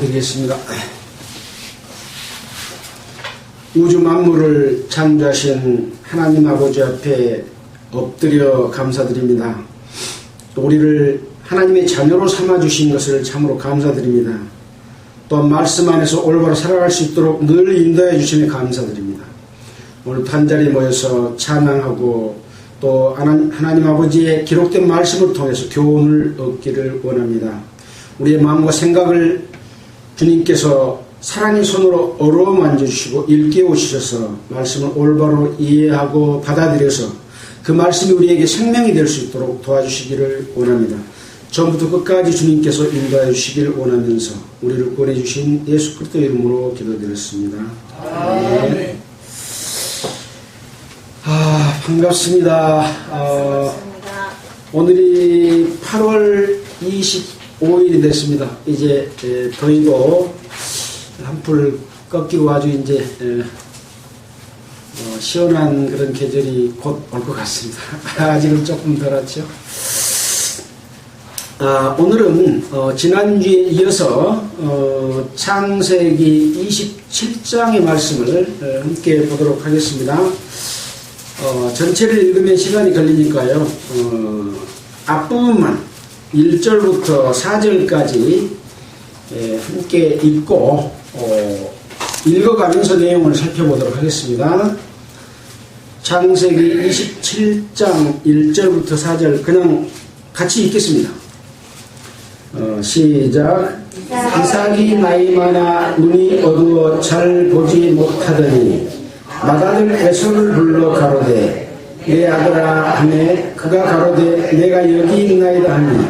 기도드리겠습니다. 우주 만물을 창조하신 하나님 아버지 앞에 엎드려 감사드립니다. 또 우리를 하나님의 자녀로 삼아주신 것을 참으로 감사드립니다. 또한 말씀 안에서 올바로 살아갈 수 있도록 늘 인도해 주시니 감사드립니다. 오늘 한자리에 모여서 찬양하고 또 하나님 아버지의 기록된 말씀을 통해서 교훈을 얻기를 원합니다. 우리의 마음과 생각을 주님께서 사랑의 손으로 어루만져 주시고 일깨워 주셔서 말씀을 올바로 이해하고 받아들여서 그 말씀이 우리에게 생명이 될 수 있도록 도와주시기를 원합니다. 처음부터 끝까지 주님께서 인도해 주시기를 원하면서 우리를 보내주신 예수 그리스도 이름으로 기도드렸습니다. 네. 반갑습니다. 오늘이 8월 25일이 됐습니다. 이제 더위도 한풀 꺾이고 아주 이제 시원한 그런 계절이 곧 올 것 같습니다. 아직은 조금 덜하죠. 오늘은 지난주에 이어서 창세기 27장의 말씀을 함께 보도록 하겠습니다. 전체를 읽으면 시간이 걸리니까요. 앞부분만 1절부터 4절까지 함께 읽고 읽어가면서 내용을 살펴보도록 하겠습니다. 창세기 27장 1절부터 4절 그냥 같이 읽겠습니다. 시작. 이삭이 나이 많아 눈이 어두워 잘 보지 못하더니 맏아들 에서를 불러 가로되 내 아들아 하매 그가 가로되 내가 여기 있나이다 하니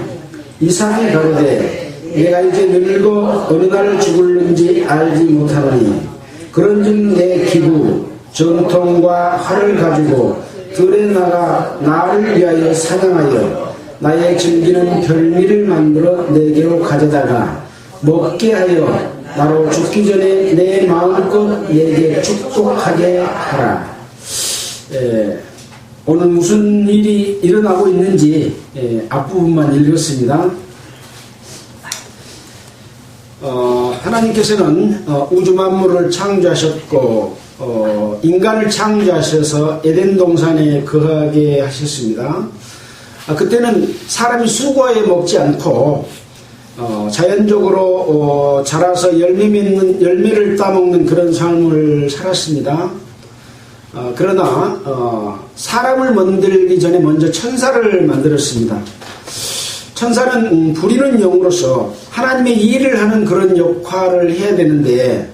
이삭이 가로되 내가 이제 늙어 어느 날 죽을는지 알지 못하노니 그런즉 내 기구 전통과 활을 가지고 들에 나가 나를 위하여 사냥하여 나의 즐기는 별미를 만들어 내게로 가져다가 먹게 하여 나로 죽기 전에 내 마음껏 내게 축복하게 하라. 오늘 무슨 일이 일어나고 있는지 앞부분만 읽었습니다. 하나님께서는 우주 만물을 창조하셨고 인간을 창조하셔서 에덴 동산에 거하게 하셨습니다. 그때는 사람이 수고해 먹지 않고 자연적으로 자라서 열매를 따먹는 그런 삶을 살았습니다. 그러나 사람을 만들기 전에 먼저 천사를 만들었습니다. 천사는 부리는 영으로서 하나님의 일을 하는 그런 역할을 해야 되는데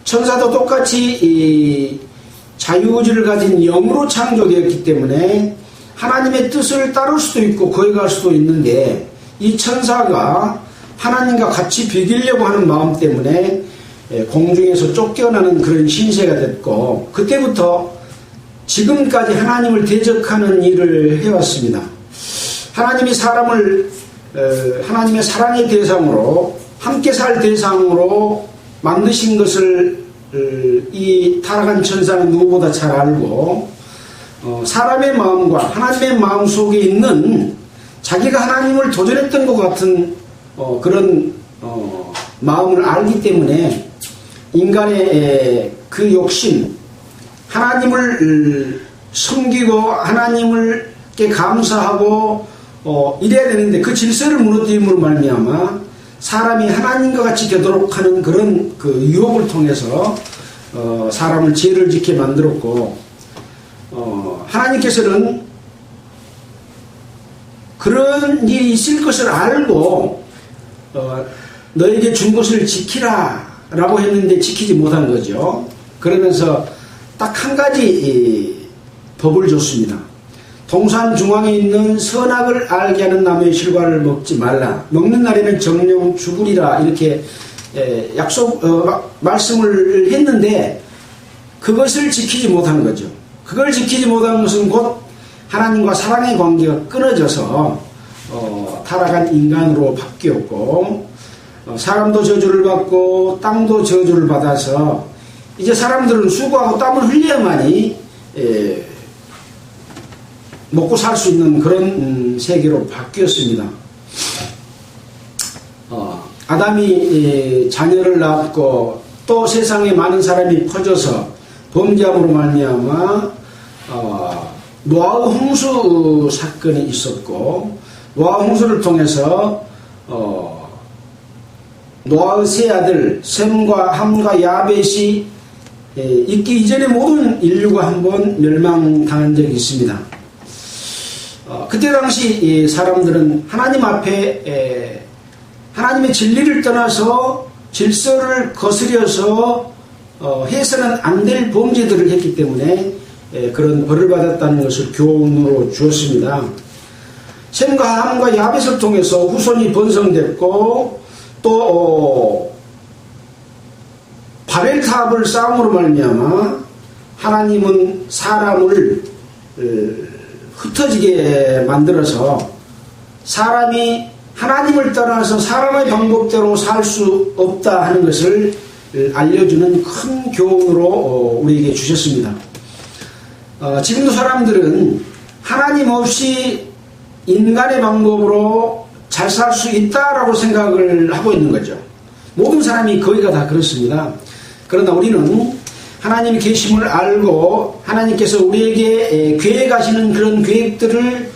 천사도 똑같이 이 자유의지를 가진 영으로 창조되었기 때문에 하나님의 뜻을 따를 수도 있고 거역할 수도 있는데 이 천사가 하나님과 같이 비기려고 하는 마음 때문에 공중에서 쫓겨나는 그런 신세가 됐고 그때부터 지금까지 하나님을 대적하는 일을 해왔습니다. 하나님이 사람을 하나님의 사랑의 대상으로 함께 살 대상으로 만드신 것을 이 타락한 천사는 누구보다 잘 알고 사람의 마음과 하나님의 마음 속에 있는 자기가 하나님을 도전했던 것 같은 그런 마음을 알기 때문에 인간의 그 욕심, 하나님을 섬기고 하나님께 감사하고 이래야 되는데 그 질서를 무너뜨림으로 말미암아 사람이 하나님과 같이 되도록 하는 그런 그 유혹을 통해서 사람을 죄를 짓게 만들었고 하나님께서는 그런 일이 있을 것을 알고 너에게 준 것을 지키라 라고 했는데 지키지 못한 거죠. 그러면서 딱 한 가지 법을 줬습니다. 동산 중앙에 있는 선악을 알게 하는 나무의 실과를 먹지 말라. 먹는 날에는 정령 죽으리라. 이렇게 말씀을 했는데 그것을 지키지 못한 거죠. 그걸 지키지 못한 것은 곧 하나님과 사랑의 관계가 끊어져서 타락한 인간으로 바뀌었고 사람도 저주를 받고 땅도 저주를 받아서 이제 사람들은 수고하고 땀을 흘려야만이 먹고 살 수 있는 그런 세계로 바뀌었습니다. 아담이 자녀를 낳았고 또 세상에 많은 사람이 퍼져서 범죄함으로 말미암아 노아의 홍수 사건이 있었고, 노아 홍수를 통해서 노아의 세 아들 셈과 함과 야벳이 있기 이전에 모든 인류가 한번 멸망당한 적이 있습니다. 그때 당시 사람들은 하나님 앞에 하나님의 진리를 떠나서 질서를 거스려서 해서는 안 될 범죄들을 했기 때문에 그런 벌을 받았다는 것을 교훈으로 주었습니다. 셈과 함과 야벳을 통해서 후손이 번성됐고, 또 바벨탑을 쌓음으로 말미암아 하나님은 사람을 흩어지게 만들어서 사람이 하나님을 떠나서 사람의 방법대로 살 수 없다 하는 것을 알려주는 큰 교훈으로 우리에게 주셨습니다. 지금도 사람들은 하나님 없이 인간의 방법으로 잘 살 수 있다라고 생각을 하고 있는 거죠. 모든 사람이 거의가 다 그렇습니다. 그러나 우리는 하나님의 계심을 알고 하나님께서 우리에게 계획하시는 그런 계획들을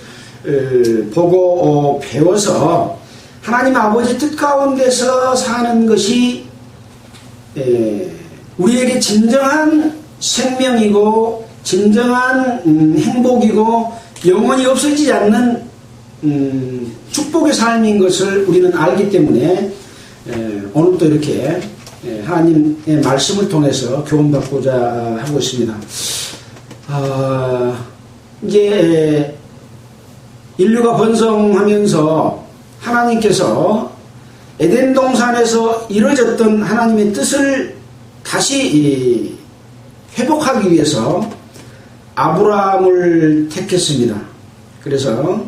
보고 배워서 하나님 아버지 뜻 가운데서 사는 것이 우리에게 진정한 생명이고 진정한 행복이고 영원히 없어지지 않는 축복의 삶인 것을 우리는 알기 때문에 오늘도 이렇게 하나님의 말씀을 통해서 교훈받고자 하고 있습니다. 이제 인류가 번성하면서 하나님께서 에덴 동산에서 이루어졌던 하나님의 뜻을 다시 회복하기 위해서 아브라함을 택했습니다. 그래서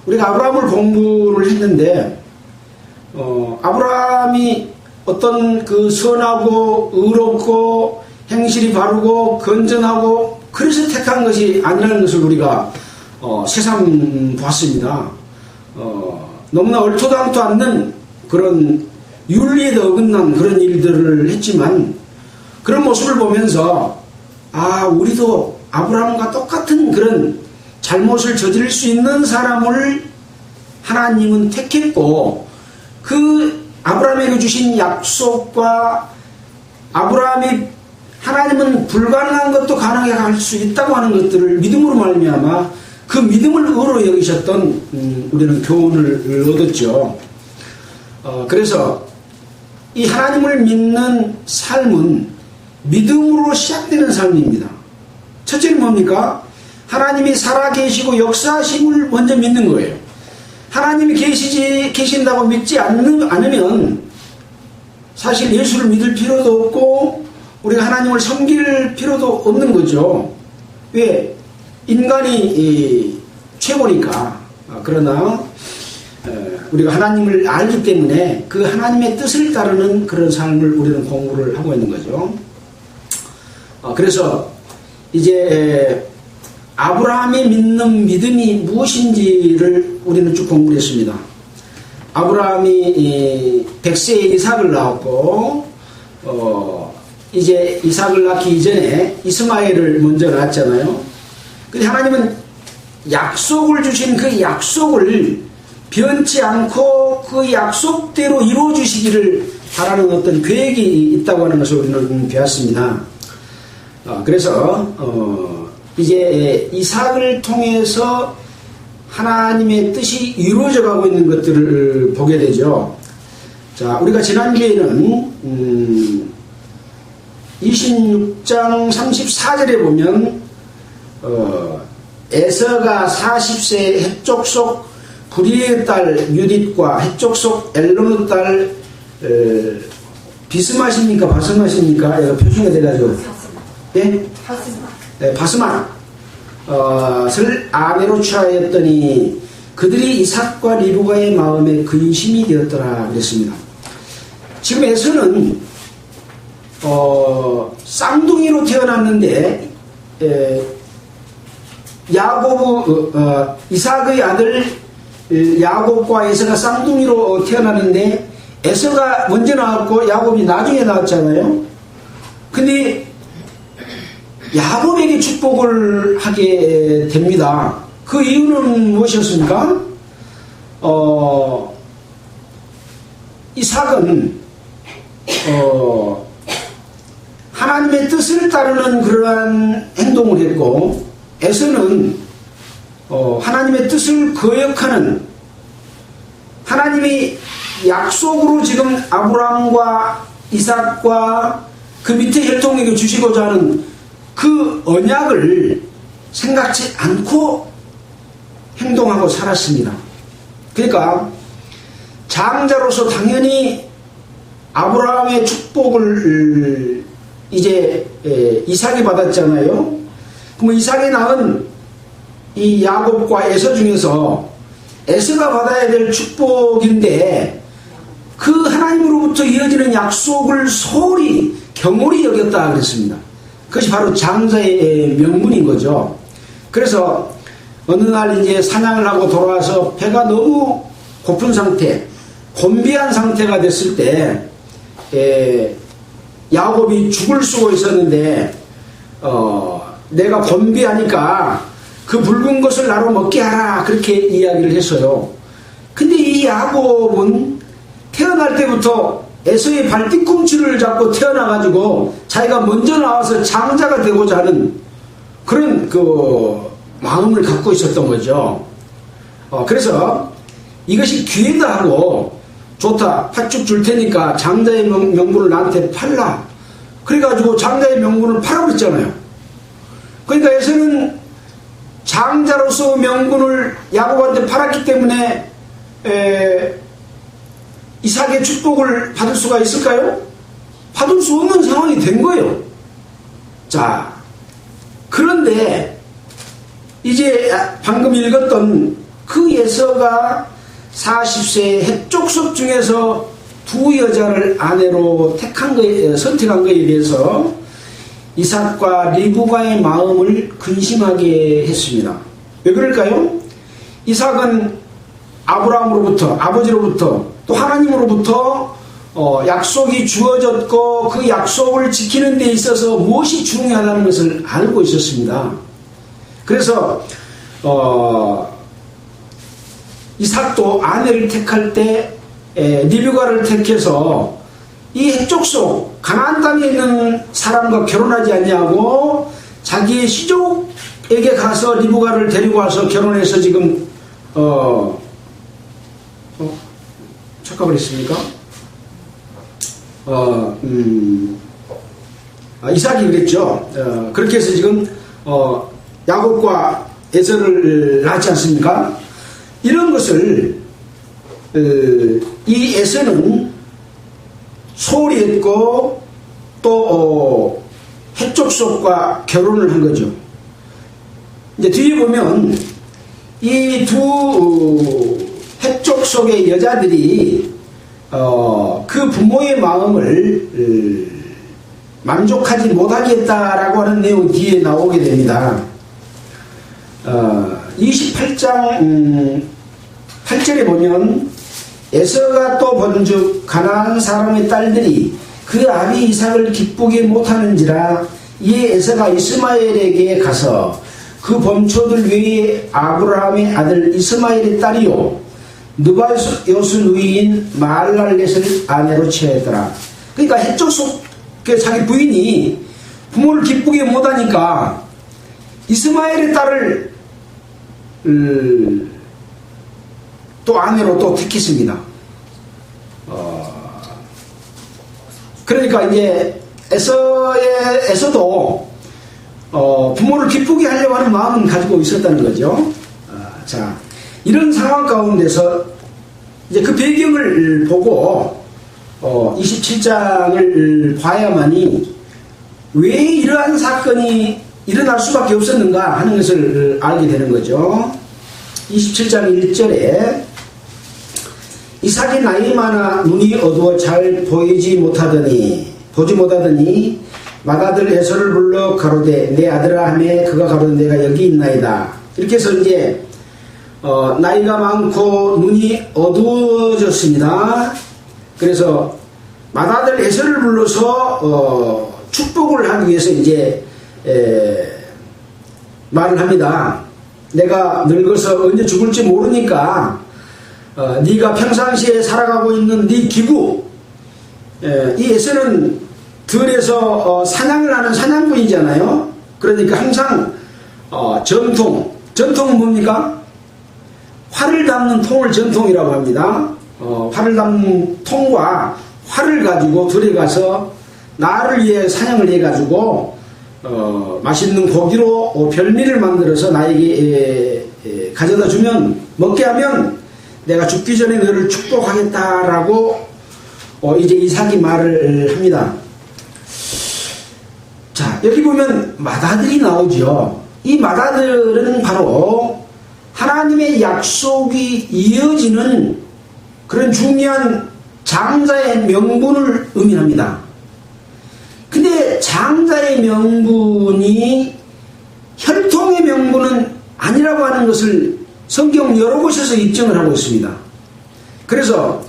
우리가 아브라함을 공부를 했는데 아브라함이 어떤 그 선하고 의롭고 행실이 바르고 건전하고 그래서 택한 것이 아니라는 것을 우리가 새삼 보았습니다. 너무나 얼토당토 않는 그런 윤리에도 어긋난 그런 일들을 했지만 그런 모습을 보면서 우리도 아브라함과 똑같은 그런 잘못을 저지를 수 있는 사람을 하나님은 택했고, 그 아브라함에게 주신 약속과 아브라함이 하나님은 불가능한 것도 가능하게 할 수 있다고 하는 것들을 믿음으로 말미암아 그 믿음을 의로 여기셨던 우리는 교훈을 얻었죠. 그래서 이 하나님을 믿는 삶은 믿음으로 시작되는 삶입니다. 첫째는 뭡니까? 하나님이 살아계시고 역사하심을 먼저 믿는 거예요. 하나님이 계신다고 믿지 않으면 사실 예수를 믿을 필요도 없고 우리가 하나님을 섬길 필요도 없는 거죠. 왜? 인간이 최고니까. 그러나 우리가 하나님을 알기 때문에 그 하나님의 뜻을 따르는 그런 삶을 우리는 공부를 하고 있는 거죠. 그래서 이제 아브라함이 믿는 믿음이 무엇인지를 우리는 쭉 공부를 했습니다. 아브라함이 100세에 이삭을 낳았고 이제 이삭을 낳기 이전에 이스마엘을 먼저 낳았잖아요. 근데 하나님은 약속을 주신 그 약속을 변치 않고 그 약속대로 이루어 주시기를 바라는 어떤 계획이 있다고 하는 것을 우리는 배웠습니다. 그래서 이제 이삭을 통해서 하나님의 뜻이 이루어져 가고 있는 것들을 보게 되죠. 자, 우리가 지난주에는 26장 34절에 보면 에서가 40세 헷족속 브리의 딸 유딧과 헷족속 엘론의 딸 비스맛입니까? 바스맛입니까? 얘가 표준이 돼가지고 예? 바스맛을 아내로 취하였더니 그들이 이삭과 리브가의 마음에 근심이 되었더라 그랬습니다. 지금 에서는 쌍둥이로 태어났는데 이삭의 아들 야곱과 에서가 쌍둥이로 태어났는데 에서가 먼저 나왔고 야곱이 나중에 나왔잖아요. 근데 야곱에게 축복을 하게 됩니다. 그 이유는 무엇이었습니까? 이삭은 하나님의 뜻을 따르는 그러한 행동을 했고, 에서는 하나님의 뜻을 거역하는, 하나님이 약속으로 지금 아브라함과 이삭과 그 밑에 혈통에게 주시고자 하는 그 언약을 생각지 않고 행동하고 살았습니다. 그러니까 장자로서 당연히 아브라함의 축복을 이제 이삭이 받았잖아요. 그럼 이삭이 낳은 이 야곱과 에서 중에서 에서가 받아야 될 축복인데 그 하나님으로부터 이어지는 약속을 소홀히 경홀히 여겼다 그랬습니다. 그것이 바로 장자의 명분인 거죠. 그래서 어느 날 이제 사냥을 하고 돌아와서 배가 너무 고픈 상태, 곤비한 상태가 됐을 때 야곱이 죽을 쓰고 있었는데 내가 곤비하니까 그 붉은 것을 나로 먹게 하라 그렇게 이야기를 했어요. 근데 이 야곱은 태어날 때부터 에서의 발뒤꿈치를 잡고 태어나가지고 자기가 먼저 나와서 장자가 되고자 하는 그런 그 마음을 갖고 있었던 거죠. 그래서 이것이 기회다 하고 좋다, 팥죽 줄 테니까 장자의 명분을 나한테 팔라. 그래가지고 장자의 명분을 팔아버렸잖아요. 그러니까 에서는 장자로서 명분을 야곱한테 팔았기 때문에 이삭의 축복을 받을 수가 있을까요? 받을 수 없는 상황이 된 거예요. 자, 그런데 이제 방금 읽었던 그 에서가 40세 헷족속 중에서 두 여자를 아내로 선택한 거에 대해서 이삭과 리브가의 마음을 근심하게 했습니다. 왜 그럴까요? 이삭은 아브라함으로부터, 아버지로부터 또 하나님으로부터 약속이 주어졌고 그 약속을 지키는 데 있어서 무엇이 중요하다는 것을 알고 있었습니다. 그래서 이삭도 아내를 택할 때 리브가를 택해서 이 헷족속 가나안 땅에 있는 사람과 결혼하지 않냐고 자기의 시족에게 가서 리브가를 데리고 와서 결혼해서 지금 착각을 했습니까? 이삭이 그랬죠. 그렇게 해서 지금 야곱과 에서를 낳지 않습니까? 이런 것을 이 에서는 소홀히 했고 또 헷족속과 결혼을 한 거죠. 이제 뒤에 보면 이 두 헷족속의 여자들이 그 부모의 마음을 만족하지 못하겠다라고 하는 내용이 뒤에 나오게 됩니다. 28장 8절에 보면 에서가 또 본즉 가나안 사람의 딸들이 그 아비 이삭을 기쁘게 못하는지라 이에 에서가 이스마엘에게 가서 그 범초들 외에 아브라함의 아들 이스마엘의 딸이요 느바요스 누이인 마할랄렛을 아내로 취하였더라. 그러니까 헷족속 자기 부인이 부모를 기쁘게 못하니까 이스마엘의 딸을 또 아내로 또 택했습니다. 그러니까 이제 에서도 부모를 기쁘게 하려고 하는 마음은 가지고 있었다는 거죠. 자, 이런 상황 가운데서 이제 그 배경을 보고 27장을 봐야만이 왜 이러한 사건이 일어날 수밖에 없었는가 하는 것을 알게 되는 거죠. 27장 1절에 이삭이 나이 많아 눈이 어두워 잘 보지 못하더니 맏아들 에서를 불러 가로되 내 아들아 하매 그가 가로되 내가 여기 있나이다. 이렇게 해서 이제 나이가 많고 눈이 어두워졌습니다. 그래서 맏아들 에서를 불러서 축복을 하기 위해서 이제 말을 합니다. 내가 늙어서 언제 죽을지 모르니까 네가 평상시에 살아가고 있는 네 기구, 이 에서는 들에서 사냥을 하는 사냥꾼이잖아요. 그러니까 항상 전통은 뭡니까? 활을 담는 통을 전통이라고 합니다. 활을 담는 통과 활을 가지고 들에 가서 나를 위해 사냥을 해가지고 맛있는 고기로 별미를 만들어서 나에게 가져다 주면, 먹게 하면 내가 죽기 전에 너를 축복하겠다라고 이제 이삭이 말을 합니다. 자, 여기 보면 맏아들이 나오죠. 이 맏아들은 바로 하나님의 약속이 이어지는 그런 중요한 장자의 명분을 의미합니다. 근데 장자의 명분이 혈통의 명분은 아니라고 하는 것을 성경 여러 곳에서 입증을 하고 있습니다. 그래서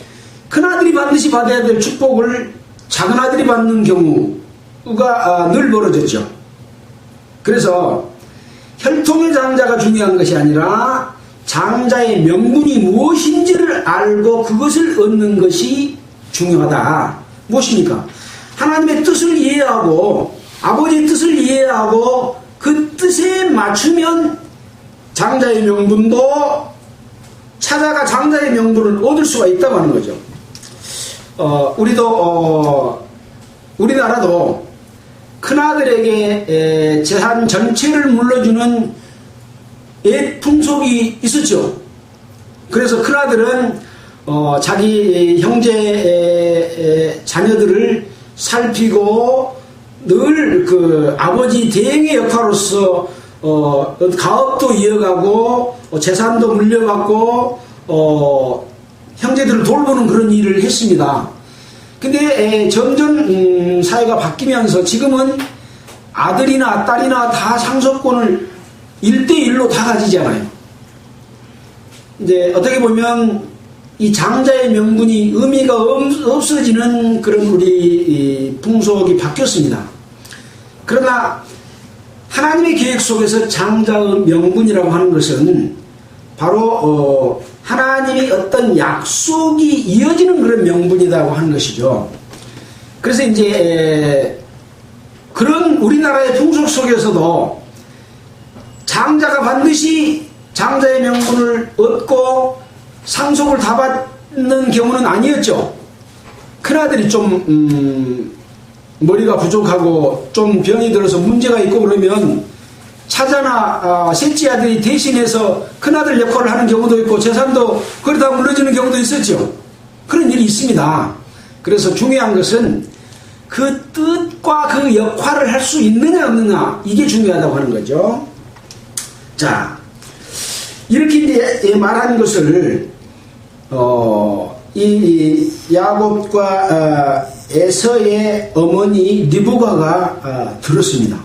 큰아들이 반드시 받아야 될 축복을 작은아들이 받는 경우가 늘 벌어졌죠. 그래서 혈통의 장자가 중요한 것이 아니라 장자의 명분이 무엇인지를 알고 그것을 얻는 것이 중요하다. 무엇입니까? 하나님의 뜻을 이해하고 아버지의 뜻을 이해하고 그 뜻에 맞추면 장자의 명분도 찾아가 장자의 명분을 얻을 수가 있다고 하는 거죠. 우리나라도 큰아들에게 재산 전체를 물려주는 옛 풍속이 있었죠. 그래서 큰아들은 자기 형제 자녀들을 살피고 늘 그 아버지 대행의 역할로서 가업도 이어가고 재산도 물려받고 형제들을 돌보는 그런 일을 했습니다. 근데 점점 사회가 바뀌면서 지금은 아들이나 딸이나 다 상속권을 1대1로 다 가지잖아요. 이제 어떻게 보면 이 장자의 명분이 의미가 없어지는 그런 우리 풍속이 바뀌었습니다. 그러나 하나님의 계획 속에서 장자의 명분이라고 하는 것은 바로 하나님이 어떤 약속이 이어지는 그런 명분이라고 하는 것이죠. 그래서 이제 그런 우리나라의 풍속 속에서도 장자가 반드시 장자의 명분을 얻고 상속을 다 받는 경우는 아니었죠. 큰아들이 좀 머리가 부족하고 좀 병이 들어서 문제가 있고 그러면 차자나 셋째 아들이 대신해서 큰아들 역할을 하는 경우도 있고 재산도 그러다 물려주는 경우도 있었죠. 그런 일이 있습니다. 그래서 중요한 것은 그 뜻과 그 역할을 할 수 있느냐 없느냐, 이게 중요하다고 하는 거죠. 자, 이렇게 이제 말한 것을 이 야곱과 에서의 어머니 리브가가 들었습니다.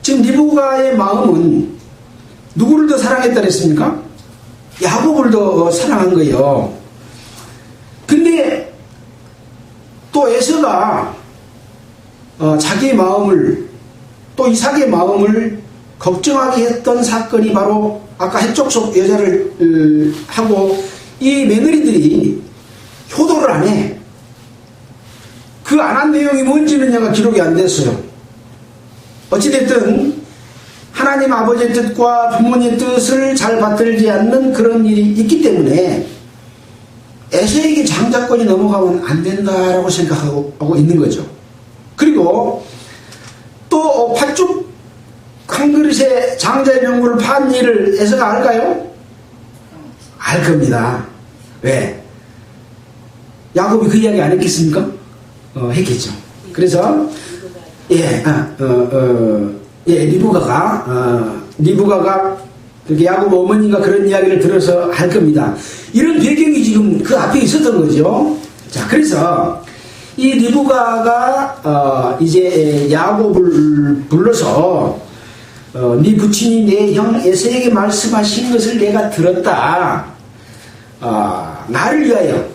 지금 리브가의 마음은 누구를 더 사랑했다 그랬습니까? 야곱을 더 사랑한 거예요. 근데 또 에서가 자기의 마음을, 또 이삭의 마음을 걱정하게 했던 사건이 바로 아까 해쪽 여자를 하고 이 며느리들이 효도를 안 해. 그 안 한 내용이 뭔지는 내가 기록이 안 됐어요. 어찌됐든 하나님 아버지의 뜻과 부모님의 뜻을 잘 받들지 않는 그런 일이 있기 때문에 에서에게 장자권이 넘어가면 안 된다라고 생각하고 있는 거죠. 그리고 또 팥죽 한 그릇에 장자의 명분을 판 일을 에서가 알까요? 알 겁니다. 왜? 야곱이 그 이야기 안 했겠습니까? 했겠죠. 그래서 리브가가 그렇게 야곱 어머니가 그런 이야기를 들어서 할 겁니다. 이런 배경이 지금 그 앞에 있었던 거죠. 자, 그래서 이 리브가가 이제 야곱을 불러서 네 부친이 내 형 에서에게 말씀하신 것을 내가 들었다. 나를 위하여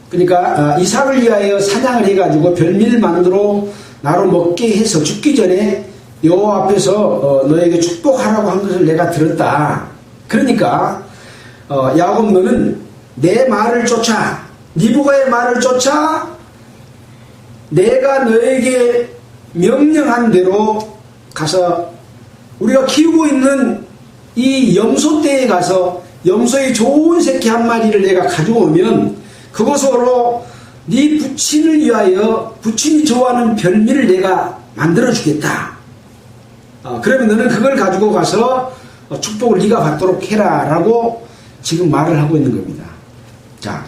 그러니까 이삭을 위하여 사냥을 해가지고 별미를 만들어 나로 먹게 해서 죽기 전에 여호와 앞에서 너에게 축복하라고 한 것을 내가 들었다. 그러니까 야곱 너는 내 말을 쫓아, 리브가의 말을 쫓아 내가 너에게 명령한 대로 가서 우리가 키우고 있는 이 염소떼에 가서 염소의 좋은 새끼 한 마리를 내가 가지고 오면 그것으로 네 부친을 위하여 부친이 좋아하는 별미를 내가 만들어 주겠다. 그러면 너는 그걸 가지고 가서 축복을 네가 받도록 해라 라고 지금 말을 하고 있는 겁니다. 자,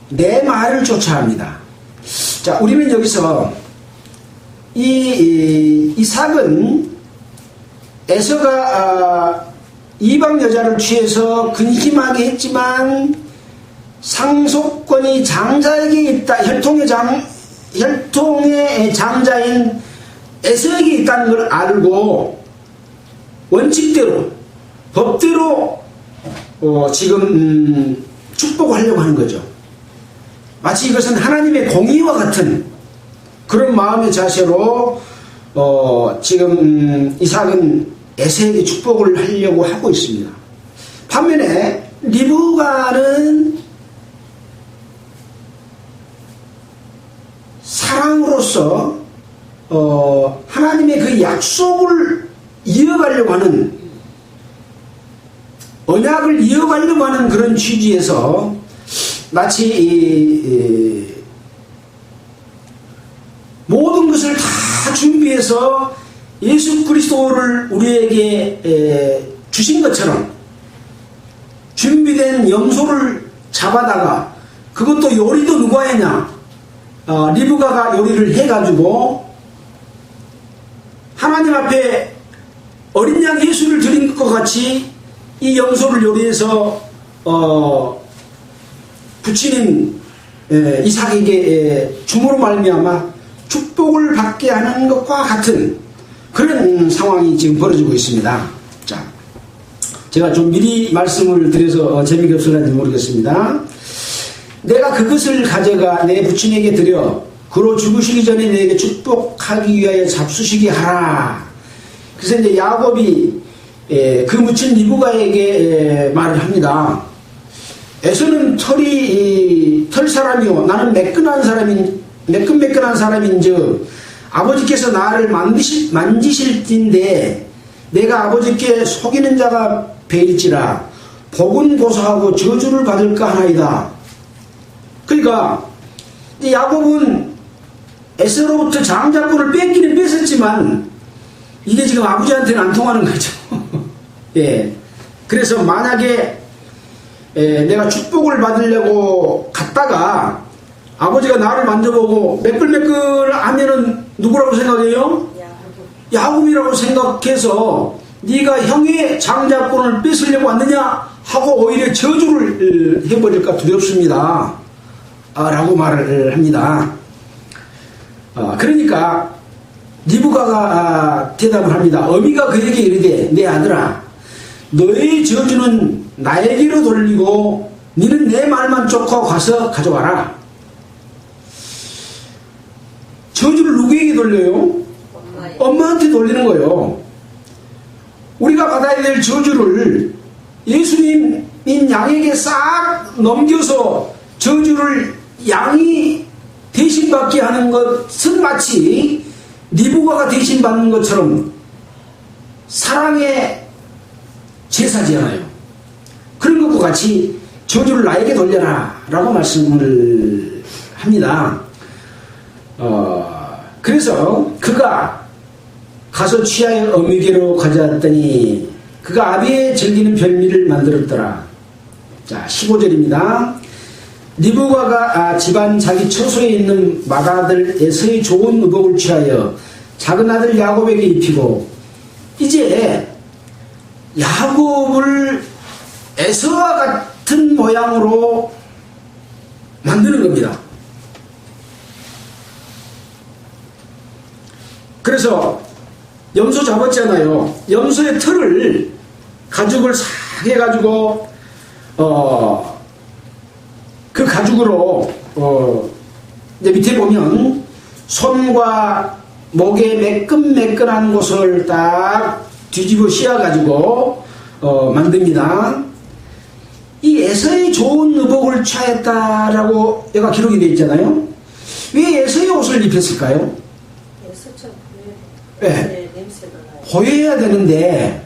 내 말을 쫓아 합니다. 자, 우리는 여기서 이삭은 에서가 이방 여자를 취해서 근심하게 했지만 상속권이 장자에게 있다. 혈통의 장자인 에서에게 있다는 걸 알고 원칙대로 법대로 지금 축복하려고 하는 거죠. 마치 이것은 하나님의 공의와 같은 그런 마음의 자세로 지금 이삭은 에서에게 축복을 하려고 하고 있습니다. 반면에 리브가는 사랑으로서 하나님의 그 약속을 이어가려고 하는 언약을 이어가려고 하는 그런 취지에서 마치 모든 것을 다 준비해서 예수 그리스도를 우리에게 주신 것처럼 준비된 염소를 잡아다가 그것도 요리도 누가 했냐? 리브가가 요리를 해가지고 하나님 앞에 어린 양 예수를 드린 것 같이 이 염소를 요리해서 부친인 이삭에게 줌으로 말미암아 축복을 받게 하는 것과 같은 그런 상황이 지금 벌어지고 있습니다. 자, 제가 좀 미리 말씀을 드려서 재미가 없을는지 모르겠습니다. 내가 그것을 가져가 내 부친에게 드려 그로 죽으시기 전에 내게 축복하기 위하여 잡수시게 하라. 그래서 이제 야곱이 그 무친 리브가에게 말을 합니다. 에서는 털 사람이요 나는 매끈매끈한 사람인즉 아버지께서 나를 만지실진데 내가 아버지께 속이는 자가 배일지라 복은 고소하고 저주를 받을까 하나이다. 그러니까 야곱은 에서로부터 장자권을 뺏기는 뺏었지만 이게 지금 아버지한테는 안 통하는 거죠. 예. 그래서 만약에 내가 축복을 받으려고 갔다가 아버지가 나를 만져보고 매끌매끌하면은 누구라고 생각해요? 야곱이라고 생각해서 네가 형의 장자권을 뺏으려고 왔느냐 하고 오히려 저주를 해버릴까 두렵습니다. 라고 말을 합니다. 그러니까 리브가가 대답을 합니다. 어미가 그에게 이르되 내 아들아 너의 저주는 나에게로 돌리고 너는 내 말만 쫓고 가서 가져와라. 저주를 누구에게 돌려요? 엄마한테 돌리는 거예요. 우리가 받아야 될 저주를 예수님인 양에게 싹 넘겨서 저주를 양이 대신 받게 하는 것은 마치 리브가가 대신 받는 것처럼 사랑의 제사잖아요. 그런 것과 같이 저주를 나에게 돌려라 라고 말씀을 합니다. 그래서 그가 가서 취하여 어미에게로 가져왔더니 그가 아비의 즐기는 별미를 만들었더라. 자, 15절입니다. 리브가가 집안 자기 처소에 있는 맏아들 에서의 좋은 의복을 취하여 작은 아들 야곱에게 입히고 이제 야곱을 에서와 같은 모양으로 만드는 겁니다. 그래서 염소 잡았잖아요. 염소의 털을 가죽을 싹 해가지고 그 가죽으로 이제 밑에 보면 손과 목의 매끈매끈한 곳을 딱 뒤집어 씌워가지고 만듭니다. 이 에서의 좋은 의복을 취하였다라고 얘가 기록이 되어 있잖아요. 왜 에서의 옷을 입혔을까요? 에서처럼 네. 냄새가 나요. 보여야 되는데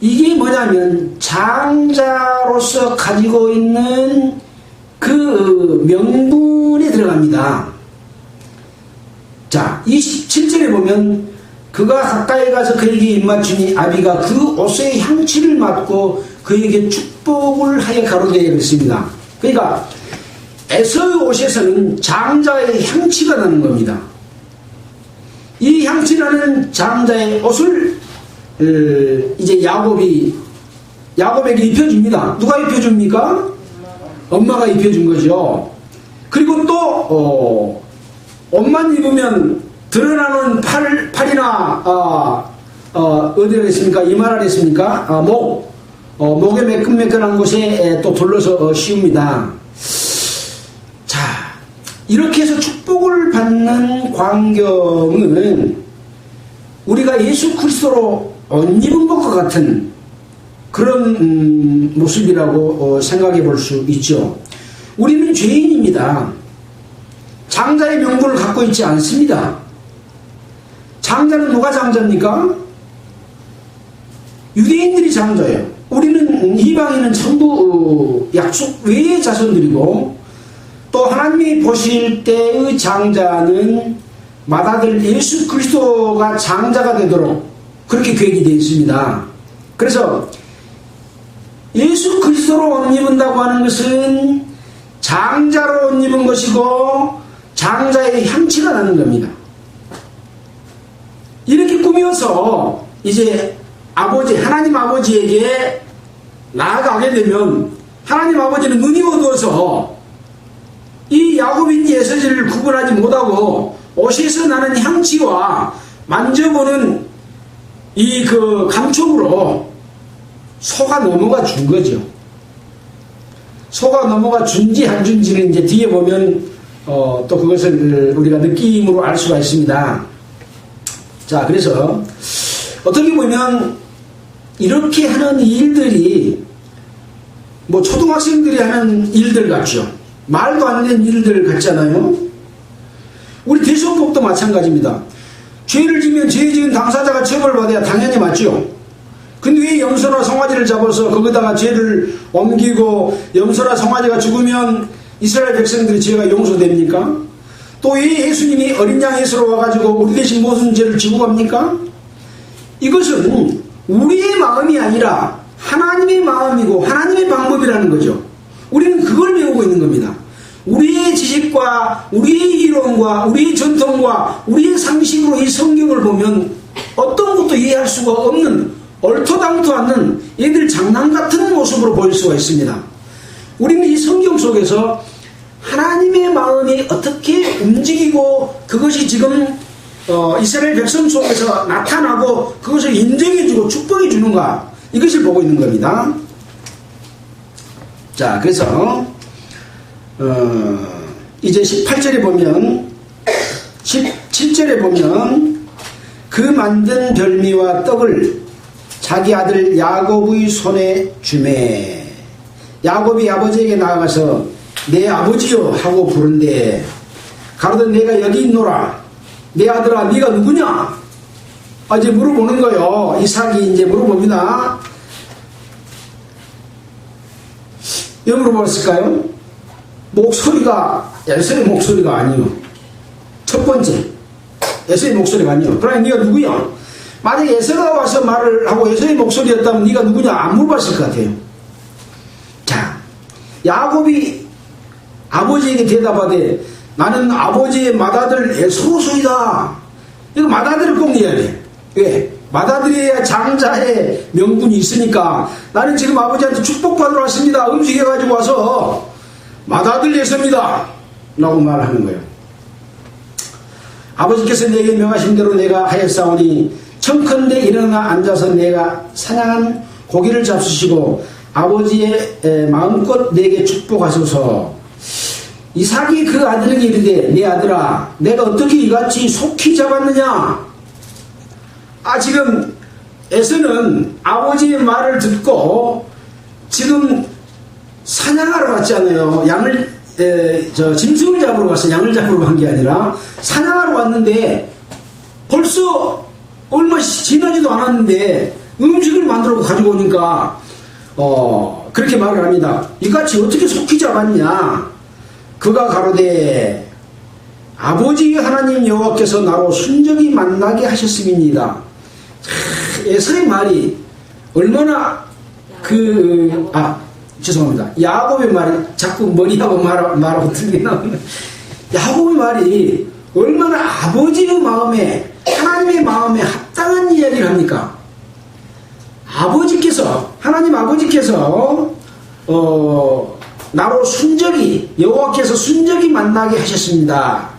이게 뭐냐면 장자로서 가지고 있는 그 명분이 들어갑니다. 자, 27절에 보면 그가 가까이 가서 그에게 입맞추니 아비가 그 옷의 향취를 맡고 그에게 축복을 하여 가로되 그랬습니다. 그러니까 에서의 옷에서는 장자의 향취가 나는 겁니다. 이 향취라는 장자의 옷을 이제 야곱에게 입혀줍니다. 누가 입혀줍니까? 엄마가 입혀준 거죠. 그리고 또 옷만 입으면 드러나는 팔이나 어디라 했습니까? 이마라 했습니까? 목에 매끈매끈한 곳에 또 둘러서 씌웁니다. 자, 이렇게 해서 축복을 받는 광경은 우리가 예수 그리스도로 옷 입은 것과 같은 그런 모습이라고 생각해 볼 수 있죠. 우리는 죄인입니다. 장자의 명분을 갖고 있지 않습니다. 장자는 누가 장자입니까? 유대인들이 장자예요. 우리는 이방인은 전부 약속 외의 자손들이고 또 하나님이 보실 때의 장자는 맏아들 예수 그리스도가 장자가 되도록 그렇게 계획이 되어 있습니다. 그래서 예수 그리스도로 옷 입은다고 하는 것은 장자로 옷 입은 것이고 장자의 향취가 나는 겁니다. 이렇게 꾸며서 이제 하나님 아버지에게 나아가게 되면 하나님 아버지는 눈이 어두워서 이 야곱인지 에서지를 구분하지 못하고 옷에서 나는 향취와 만져보는 이 그 감촉으로 소가 넘어가 준 거죠. 소가 넘어가 준지 안 준지는 이제 뒤에 보면 또 그것을 우리가 느낌으로 알 수가 있습니다. 자, 그래서 어떻게 보면 이렇게 하는 일들이 뭐 초등학생들이 하는 일들 같죠. 말도 안 되는 일들 같잖아요. 우리 대소법도 마찬가지입니다. 죄를 지면 죄 지은 당사자가 처벌받아야 당연히 맞죠. 근데 왜 염소나 송아지를 잡아서 거기다가 죄를 옮기고 염소나 송아지가 죽으면 이스라엘 백성들의 죄가 용서됩니까? 또 왜 예수님이 어린 양 예수로 와가지고 우리 대신 모든 죄를 지고 갑니까? 이것은 우리의 마음이 아니라 하나님의 마음이고 하나님의 방법이라는 거죠. 우리는 그걸 배우고 있는 겁니다. 우리의 지식과 우리의 이론과 우리의 전통과 우리의 상식으로 이 성경을 보면 어떤 것도 이해할 수가 없는 얼토당토 않는 얘들 장난 같은 모습으로 보일 수가 있습니다. 우리는 이 성경 속에서 하나님의 마음이 어떻게 움직이고 그것이 지금 이스라엘 백성 속에서 나타나고 그것을 인정해주고 축복해주는가 이것을 보고 있는 겁니다. 자, 그래서 이제 18절에 보면 17절에 보면 그 만든 별미와 떡을 자기 아들 야곱의 손에 주매 야곱이 아버지에게 나아가서 내 아버지요 하고 부른데 가로되 내가 여기 있노라 내 아들아 네가 누구냐 이제 물어보는 거요. 이삭이 이제 물어봅니다. 왜 물어봤을까요? 목소리가 에서의 목소리가 아니요. 첫 번째 에서의 목소리가 아니요. 그러니 네가 누구야? 만약에 에서가 와서 말을 하고 에서의 목소리였다면 네가 누구냐 안 물어봤을 것 같아요. 자, 야곱이 아버지에게 대답하되 나는 아버지의 맏아들 에서소이다. 이거 맏아들을 꼭 내야 돼. 왜? 맏아들이야 장자의 명분이 있으니까 나는 지금 아버지한테 축복받으러 왔습니다. 음식해가지고 와서 맏아들 에서입니다 라고 말하는 거예요. 아버지께서 내게 명하신 대로 내가 하였사오니 청컨대 일어나 앉아서 내가 사냥한 고기를 잡수시고 아버지의 마음껏 내게 축복하소서. 이삭이 그 아들에게 이르되 내 아들아 내가 어떻게 이같이 속히 잡았느냐. 지금 에서는 아버지의 말을 듣고 지금 사냥하러 갔잖아요. 짐승을 잡으러 갔어. 양을 잡으러 간 게 아니라 사냥하러 왔는데 벌써 얼마 지나지도 않았는데 음식을 만들어 가지고 오니까 그렇게 말을 합니다. 이같이 어떻게 속히 잡았냐. 그가 가로되 아버지 하나님 여호와께서 나로 순적이 만나게 하셨음이니이다. 에서의 말이 얼마나 죄송합니다. 야곱의 말이 자꾸 머리하고 말하고 틀리게 나오는 야곱의 말이 얼마나 아버지의 마음에 하나님의 마음에 합당한 이야기를 합니까? 하나님 아버지께서 나로 여호와께서 순적이 만나게 하셨습니다.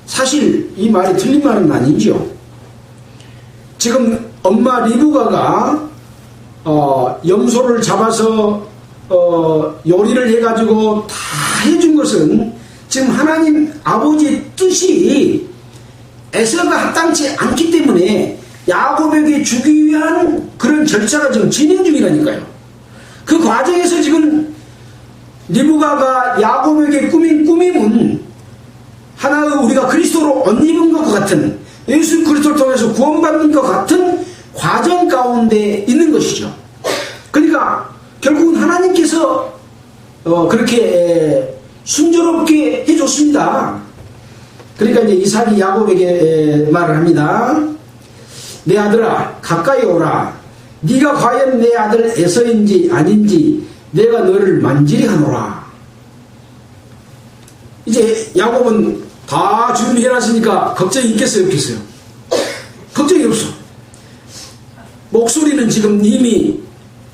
사실 이 말이 틀린 말은 아니죠. 지금 엄마 리브가가 염소를 잡아서 요리를 해가지고 다 해준 것은 지금 하나님 아버지의 뜻이 에서가 합당치 않기 때문에 야곱에게 주기 위한 그런 절차가 지금 진행 중이라니까요. 그 과정에서 지금 리브가가 야곱에게 꾸민 꾸밈은 하나의 우리가 그리스도로 옷 입은 것 같은, 예수 그리스도를 통해서 구원받는 것 같은 과정 가운데 있는 것이죠. 그러니까 결국은 하나님께서 그렇게 순조롭게 해줬습니다. 그러니까 이제 이삭이 야곱에게 말을 합니다. 내 아들아 가까이 오라. 네가 과연 내 아들 에서인지 아닌지 내가 너를 만지리 하노라. 이제 야곱은 다 준비해놨으니까 걱정이 있겠어요 없겠어요? 걱정이 없어. 목소리는 지금 이미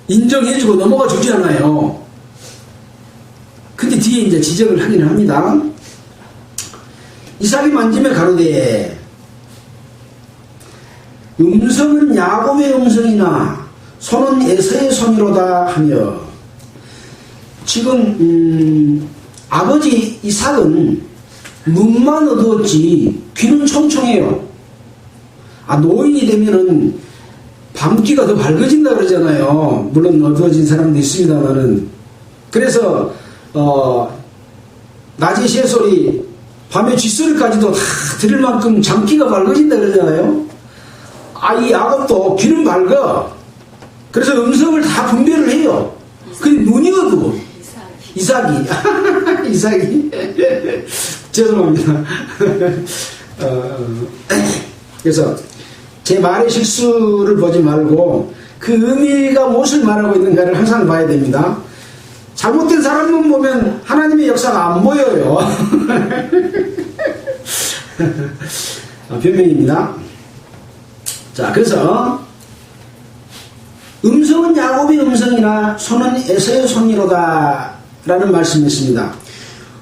인정해주고 넘어가 주지 않아요. 근데 뒤에 이제 지적을 하긴 합니다. 이삭이 만지며 가로되 음성은 야곱의 음성이나 손은 에서의 손이로다 하며, 지금 아버지 이삭은 눈만 어두웠지 귀는 총총해요. 노인이 되면은 밤귀가 더 밝아진다 그러잖아요. 물론 어두워진 사람도 있습니다만은. 그래서 낮에 새소리 밤에 쥐소리까지도 다 들을 만큼 잠귀가 밝아진다 그러잖아요. 이 야곱도 귀는 밝아. 그래서 음성을 다 분별을 해요. 근데 눈이 어두워. 이삭이 죄송합니다. 그래서 제 말의 실수를 보지 말고 그 의미가 무엇을 말하고 있는가를 항상 봐야 됩니다. 잘못된 사람만 보면 하나님의 역사가 안 보여요. 변명입니다. 자, 그래서 음성은 야곱의 음성이나 손은 에서의 손이로다 라는 말씀이 있습니다.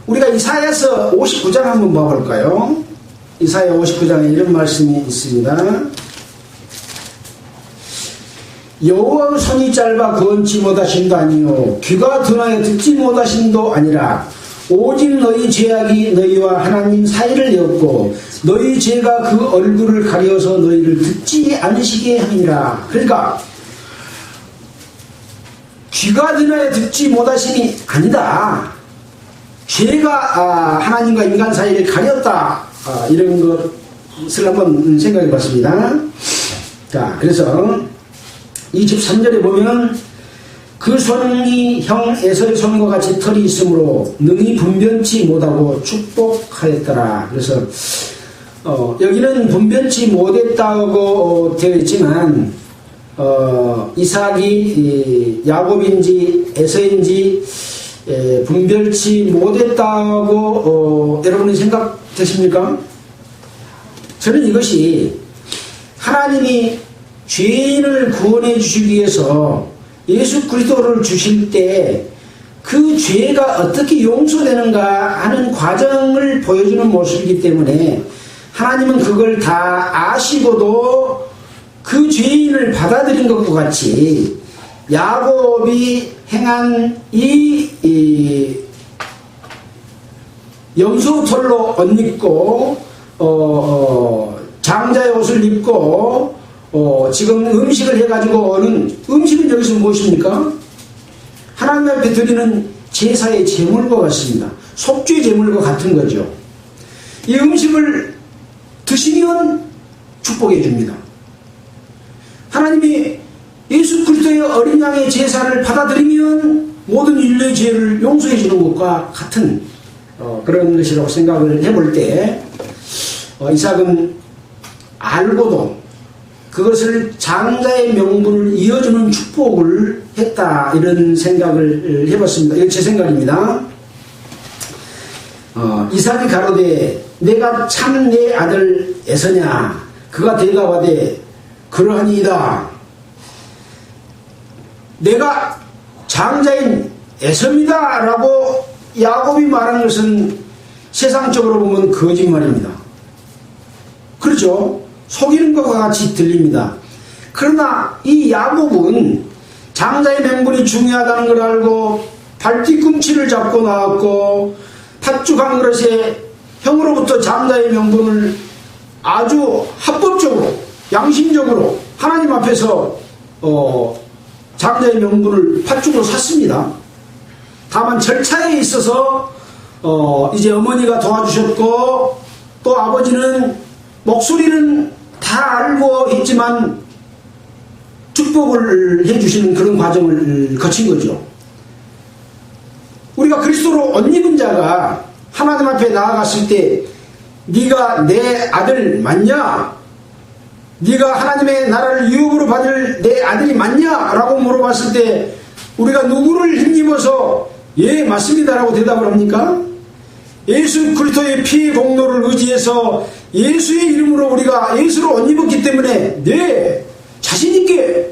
우리가 이사야서 59장 한번 봐볼까요? 이사야 59장에 이런 말씀이 있습니다. 여호와의 손이 짧아 구원치 못하심도 아니요 귀가 둔하여 듣지 못하심도 아니라 오직 너희 죄악이 너희와 하나님 사이를 엮고 너희 죄가 그 얼굴을 가려서 너희를 듣지 않으시게 하니라. 그러니까 귀가 둔하여 듣지 못하심이 아니다. 죄가 하나님과 인간 사이를 가렸다. 이런 것을 한번 생각해 봤습니다. 자, 그래서 23절에 보면 그 손이 형 에서의 손과 같이 털이 있으므로 능히 분변치 못하고 축복하였더라. 그래서 여기는 분변치 못했다고 되어 있지만 이삭이 야곱인지 에서인지 분별치 못했다고 여러분이 생각되십니까? 저는 이것이 하나님이 죄인을 구원해 주시기 위해서 예수 그리스도를 주실 때 그 죄가 어떻게 용서되는가 하는 과정을 보여주는 모습이기 때문에 하나님은 그걸 다 아시고도 그 죄인을 받아들인 것과 같이 야곱이 행한 이 염소털로 옷 입고 장자의 옷을 입고 지금 음식을 해가지고 오는 음식은 여기서 무엇입니까? 하나님 앞에 드리는 제사의 제물과 같습니다. 속죄 제물과 같은 거죠. 이 음식을 드시면 축복해 줍니다. 하나님이 예수 그리스도의 어린 양의 제사를 받아들이면 모든 인류의 죄를 용서해 주는 것과 같은 그런 것이라고 생각을 해볼 때 이삭은 알고도 그것을 장자의 명분을 이어주는 축복을 했다, 이런 생각을 해봤습니다. 이건 제 생각입니다. 이삭이 가로되 내가 참 내 아들 에서냐? 그가 대답하되 그러하니이다. 내가 장자인 에서입니다 라고 야곱이 말한 것은 세상적으로 보면 거짓말입니다. 그렇죠? 속이는 것과 같이 들립니다. 그러나 이 야곱은 장자의 명분이 중요하다는 걸 알고 발뒤꿈치를 잡고 나왔고 팥죽 한 그릇에 형으로부터 장자의 명분을 아주 합법적으로 양심적으로 하나님 앞에서 장자의 명분을 팥죽으로 샀습니다. 다만 절차에 있어서 이제 어머니가 도와주셨고 또 아버지는 목소리는 다 알고 있지만 축복을 해주시는 그런 과정을 거친 거죠. 우리가 그리스도로 옷 입은 자가 하나님 앞에 나아갔을 때 네가 내 아들 맞냐? 네가 하나님의 나라를 유업으로 받을 내 아들이 맞냐? 라고 물어봤을 때 우리가 누구를 힘입어서 예 맞습니다 라고 대답을 합니까? 예수 그리스도의 피의 공로를 의지해서 예수의 이름으로 우리가 예수로 옷 입었기 때문에 네 자신있게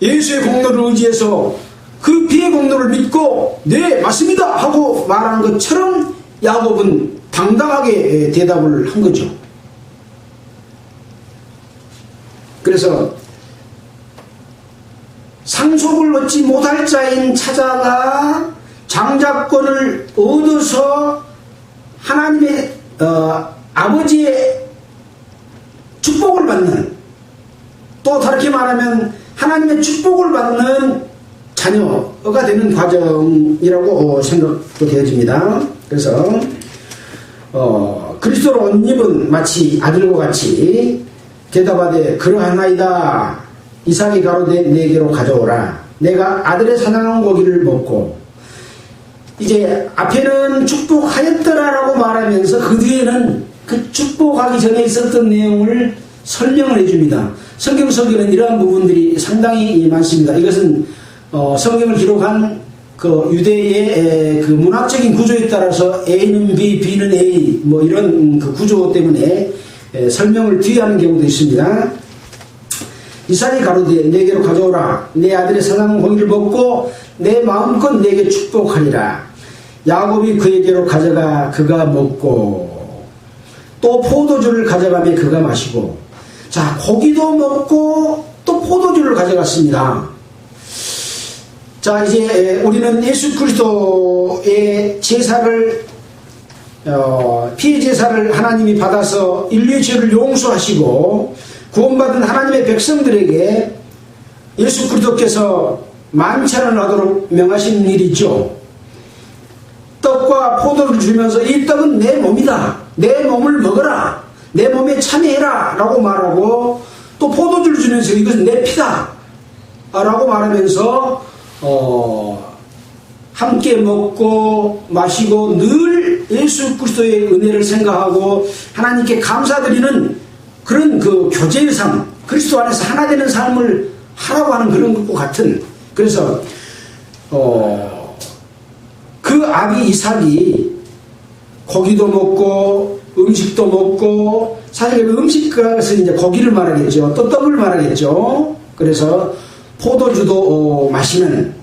예수의 공로를 의지해서 그 피의 공로를 믿고 네 맞습니다 하고 말하는 것처럼 야곱은 당당하게 대답을 한 거죠. 그래서 상속을 얻지 못할 자인 찾아가 장자권을 얻어서 하나님의 아버지의 축복을 받는, 또 다르게 말하면 하나님의 축복을 받는 자녀가 되는 과정이라고 생각도 되어집니다. 그래서 그리스도로 옷 입은 마치 아들과 같이 대답하되 그러하나이다. 이삭이 가로되 내게로 가져오라. 내가 아들의 사냥한 고기를 먹고, 이제 앞에는 축복하였더라라고 말하면서 그 뒤에는 그 축복하기 전에 있었던 내용을 설명을 해줍니다. 성경 설교는 이러한 부분들이 상당히 많습니다. 이것은 성경을 기록한 그 유대의 그 문학적인 구조에 따라서 A는 B, B는 A 뭐 이런 그 구조 때문에 설명을 뒤에 하는 경우도 있습니다. 이삭이 가로되 내게로 가져오라. 내 아들의 사냥한 고기를 먹고 내 마음껏 내게 축복하리라. 야곱이 그에게로 가져가 그가 먹고 또 포도주를 가져가며 그가 마시고, 자 고기도 먹고 또 포도주를 가져갔습니다. 자 이제 우리는 예수 그리스도의 제사를 피의 제사를 하나님이 받아서 인류의 죄를 용서하시고 구원받은 하나님의 백성들에게 예수 그리스도께서 만찬을 하도록 명하신 일이죠. 떡과 포도를 주면서 이 떡은 내 몸이다. 내 몸을 먹어라. 내 몸에 참여해라 라고 말하고, 또 포도주를 주면서 이것은 내 피다 라고 말하면서 함께 먹고 마시고 늘 예수 그리스도의 은혜를 생각하고 하나님께 감사드리는 그런 그 교제의 삶, 그리스도 안에서 하나 되는 삶을 하라고 하는 그런 것과 같은, 그래서 그 아비 이삭이 고기도 먹고 음식도 먹고, 사실 그 음식에서 이제 고기를 말하겠죠. 또 떡을 말하겠죠. 그래서 포도주도 마시는,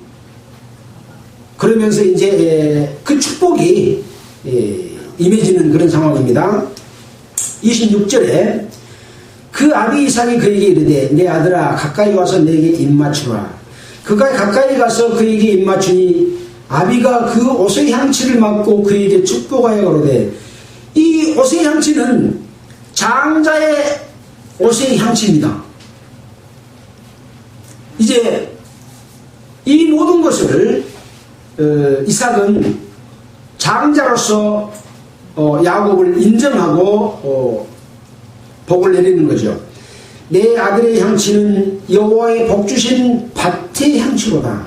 그러면서 이제 그 축복이 임해지는 그런 상황입니다. 26절에 그 아비 이삭이 그에게 이르되 내 아들아 가까이 와서 내게 입맞추라. 그가 가까이 가서 그에게 입맞추니 아비가 그 옷의 향취를 맡고 그에게 축복하여 가로되, 이 옷의 향취는 장자의 옷의 향취입니다. 이제 이 모든 것을 이삭은 장자로서 야곱을 인정하고 복을 내리는 거죠. 내 아들의 향취는 여호와의 복 주신 밭의 향취로다.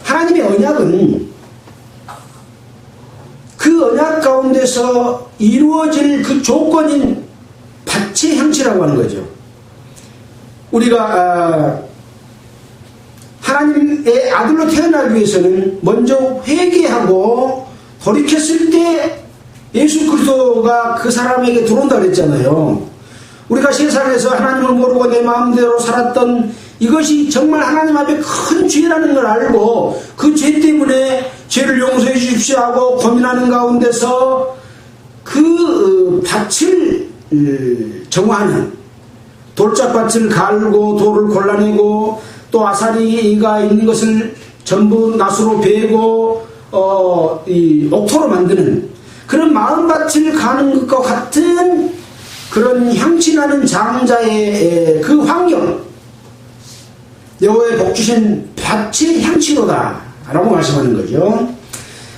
하나님의 언약은 그 언약 가운데서 이루어질 그 조건인 밭의 향취라고 하는 거죠. 우리가 하나님의 아들로 태어나기 위해서는 먼저 회개하고 돌이켰을 때 예수 그리스도가 그 사람에게 들어온다고 그랬잖아요. 우리가 세상에서 하나님을 모르고 내 마음대로 살았던 이것이 정말 하나님 앞에 큰 죄라는 걸 알고 그 죄 때문에 죄를 용서해 주십시오 하고 고민하는 가운데서 그 밭을 정화하는, 돌짝밭을 갈고 돌을 골라내고 또 아사리가 있는 것을 전부 낫으로 베고 이 옥토로 만드는 그런 마음밭을 가는 것과 같은 그런 향취나는 장자의 그 환경, 여호와의 복 주신 밭의 향취로다 라고 말씀하는 거죠.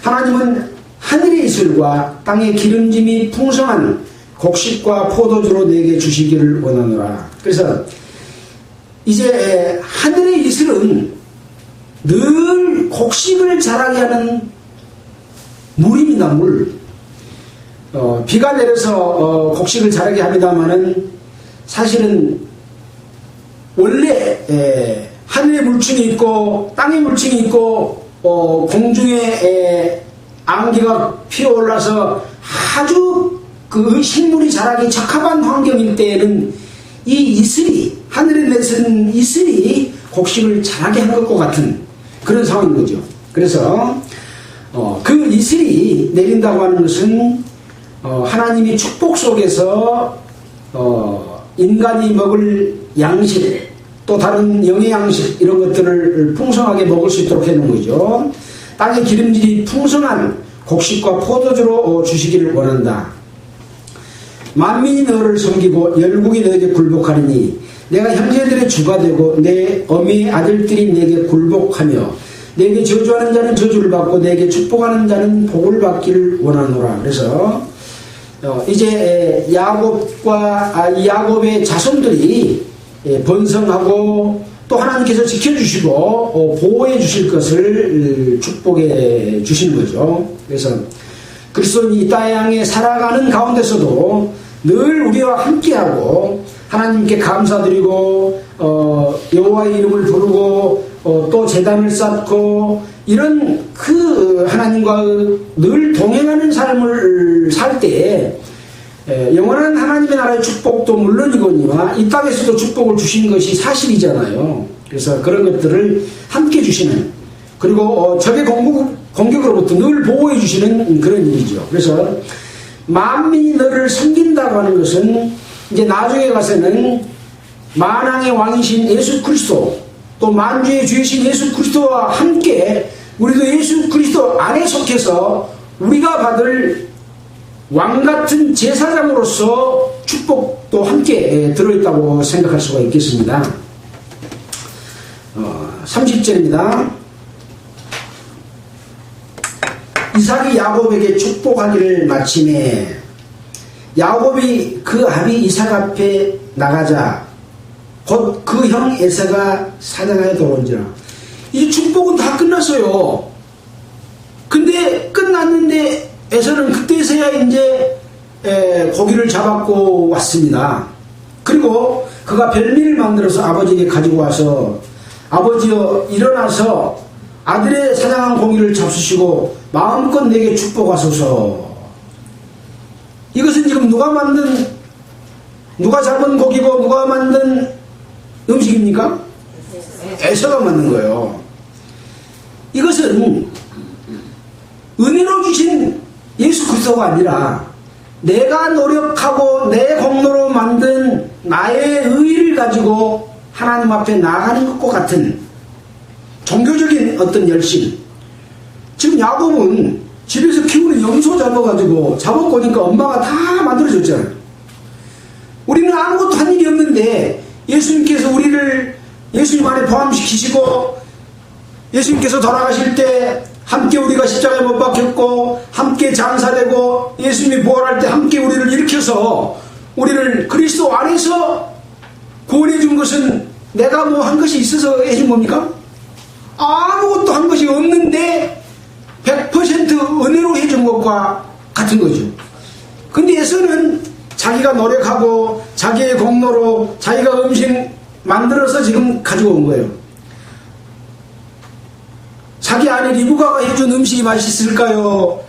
하나님은 하늘의 이슬과 땅의 기름짐이 풍성한 곡식과 포도주로 내게 주시기를 원하노라. 그래서 이제 하늘의 이슬은 늘 곡식을 자라게 하는 물입니다. 물. 비가 내려서 곡식을 자라게 합니다만은 사실은 원래 하늘의 물층이 있고 땅의 물층이 있고 공중에 안개가 피어올라서 아주 그 식물이 자라기 적합한 환경일 때에는 이 이슬이, 하늘에 내선 이슬이 곡식을 자라게 한 것과 같은 그런 상황인 거죠. 그래서 그 이슬이 내린다고 하는 것은 하나님이 축복 속에서 인간이 먹을 양식, 또 다른 영의 양식 이런 것들을 풍성하게 먹을 수 있도록 해놓은 거죠. 땅의 기름질이 풍성한 곡식과 포도주로 주시기를 원한다. 만민이 너를 섬기고 열국이 너에게 굴복하리니 내가 형제들의 주가 되고 내 어미의 아들들이 내게 굴복하며 내게 저주하는 자는 저주를 받고 내게 축복하는 자는 복을 받기를 원하노라. 그래서 이제 야곱의 자손들이 번성하고 또 하나님께서 지켜주시고 보호해 주실 것을 축복해 주시는 거죠. 그래서 그리스도인이 이 땅에 살아가는 가운데서도 늘 우리와 함께하고 하나님께 감사드리고 여호와의 이름을 부르고 또 제단을 쌓고 이런 그 하나님과 늘 동행하는 삶을 살 때 영원한 하나님의 나라의 축복도 물론이거니와 이 땅에서도 축복을 주신 것이 사실이잖아요. 그래서 그런 것들을 함께 주시는, 그리고 적의 공격으로부터 늘 보호해 주시는 그런 일이죠. 그래서 만민이 너를 섬긴다고 하는 것은 이제 나중에 가서는 만왕의 왕이신 예수 그리스도, 또 만주의 주이신 예수 그리스도와 함께 우리도 예수 그리스도 안에 속해서 우리가 받을 왕같은 제사장으로서 축복도 함께 들어있다고 생각할 수가 있겠습니다. 30절입니다. 이삭이 야곱에게 축복하기를 마침에 야곱이 그 아비 이삭 앞에 나가자 곧 그 형 에서가 사냥하여 돌아온지라. 이 축복은 다 끝났어요. 근데 끝났는데 에서는 그때서야 이제 고기를 잡았고 왔습니다. 그리고 그가 별미를 만들어서 아버지에게 가지고 와서 아버지여 일어나서 아들의 사냥한 고기를 잡수시고 마음껏 내게 축복하소서. 이것은 지금 누가 잡은 고기고 누가 만든 음식입니까? 에서가 만든 거예요. 이것은 은혜로 주신 예수 그리스도가 아니라 내가 노력하고 내 공로로 만든 나의 의의를 가지고 하나님 앞에 나아가는 것과 같은 종교적인 어떤 열심. 지금 야곱은 집에서 키우는 염소 잡아보니까 엄마가 다 만들어줬잖아요. 우리는 아무것도 한 일이 없는데 예수님께서 우리를 예수님 안에 포함시키시고 예수님께서 돌아가실 때 함께 우리가 십자가에 못 박혔고 함께 장사되고 예수님이 부활할 때 함께 우리를 일으켜서 우리를 그리스도 안에서 구원해 준 것은 내가 뭐 한 것이 있어서 해준 겁니까? 아무것도 한 것이 없는데 100% 은혜로 해준 것과 같은 거죠. 근데 에서는 자기가 노력하고 자기의 공로로 자기가 음식 만들어서 지금 가지고 온 거예요. 자기 아내 리브가가 해준 음식이 맛있을까요?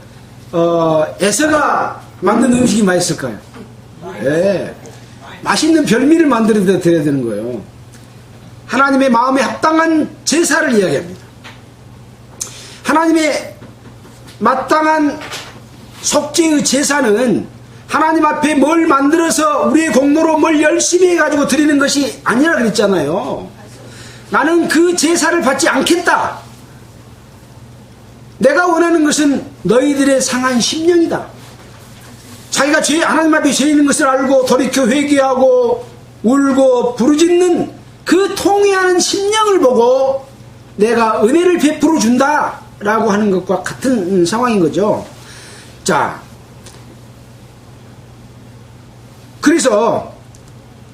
에서가 만든 음식이 맛있을까요? 네. 맛있는 별미를 만들어 드려야 되는 거예요. 하나님의 마음에 합당한 제사를 이야기합니다. 하나님의 마땅한 속죄의 제사는 하나님 앞에 뭘 만들어서 우리의 공로로 뭘 열심히 해가지고 드리는 것이 아니라 그랬잖아요. 나는 그 제사를 받지 않겠다. 내가 원하는 것은 너희들의 상한 심령이다. 자기가 하나님 앞에 죄 있는 것을 알고 돌이켜 회개하고 울고 부르짖는 그 통회하는 심령을 보고 내가 은혜를 베풀어 준다 라고 하는 것과 같은 상황인 거죠. 자, 그래서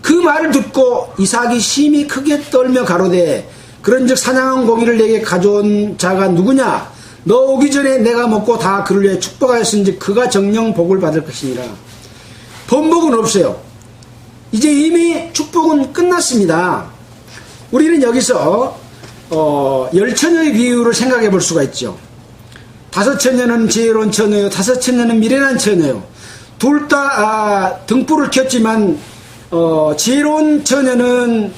그 말을 듣고 이삭이 심히 크게 떨며 가로되 그런즉 사냥한 고기를 내게 가져온 자가 누구냐? 너 오기 전에 내가 먹고 다 그를 위해 축복하였은즉 그가 정령 복을 받을 것이니라. 번복은 없어요. 이제 이미 축복은 끝났습니다. 우리는 여기서 열처녀의 비유를 생각해 볼 수가 있죠. 5처녀는 지혜로운 처녀요, 5처녀는 미련한 처녀요. 둘 다 등불을 켰지만 지혜로운 처녀는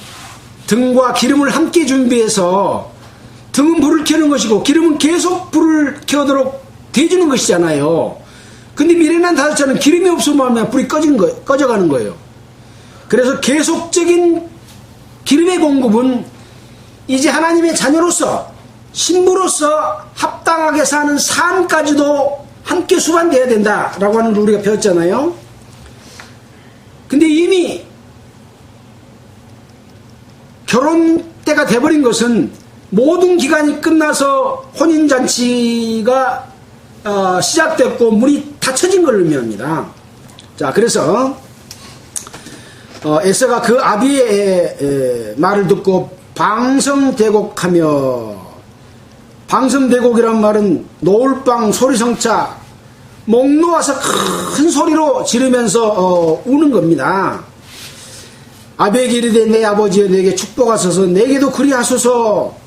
등과 기름을 함께 준비해서 등은 불을 켜는 것이고 기름은 계속 불을 켜도록 대주는 것이잖아요. 근데 미련한 5처녀는 기름이 없으면 불이 꺼져가는 거예요. 그래서 계속적인 기름의 공급은 이제 하나님의 자녀로서 신부로서 합당하게 사는 삶까지도 함께 수반되어야 된다라고 하는 걸 우리가 배웠잖아요. 근데 이미 결혼 때가 돼버린 것은 모든 기간이 끝나서 혼인잔치가 시작됐고 문이 닫혀진 걸 의미합니다. 자, 그래서 에서가 그 아비의 말을 듣고 방성대곡하며, 방성대곡이란 말은 노을방 소리성차, 목 놓아서 큰 소리로 지르면서 우는 겁니다. 아비에게 이르되 내 아버지여 내게 축복하소서 내게도 그리하소서.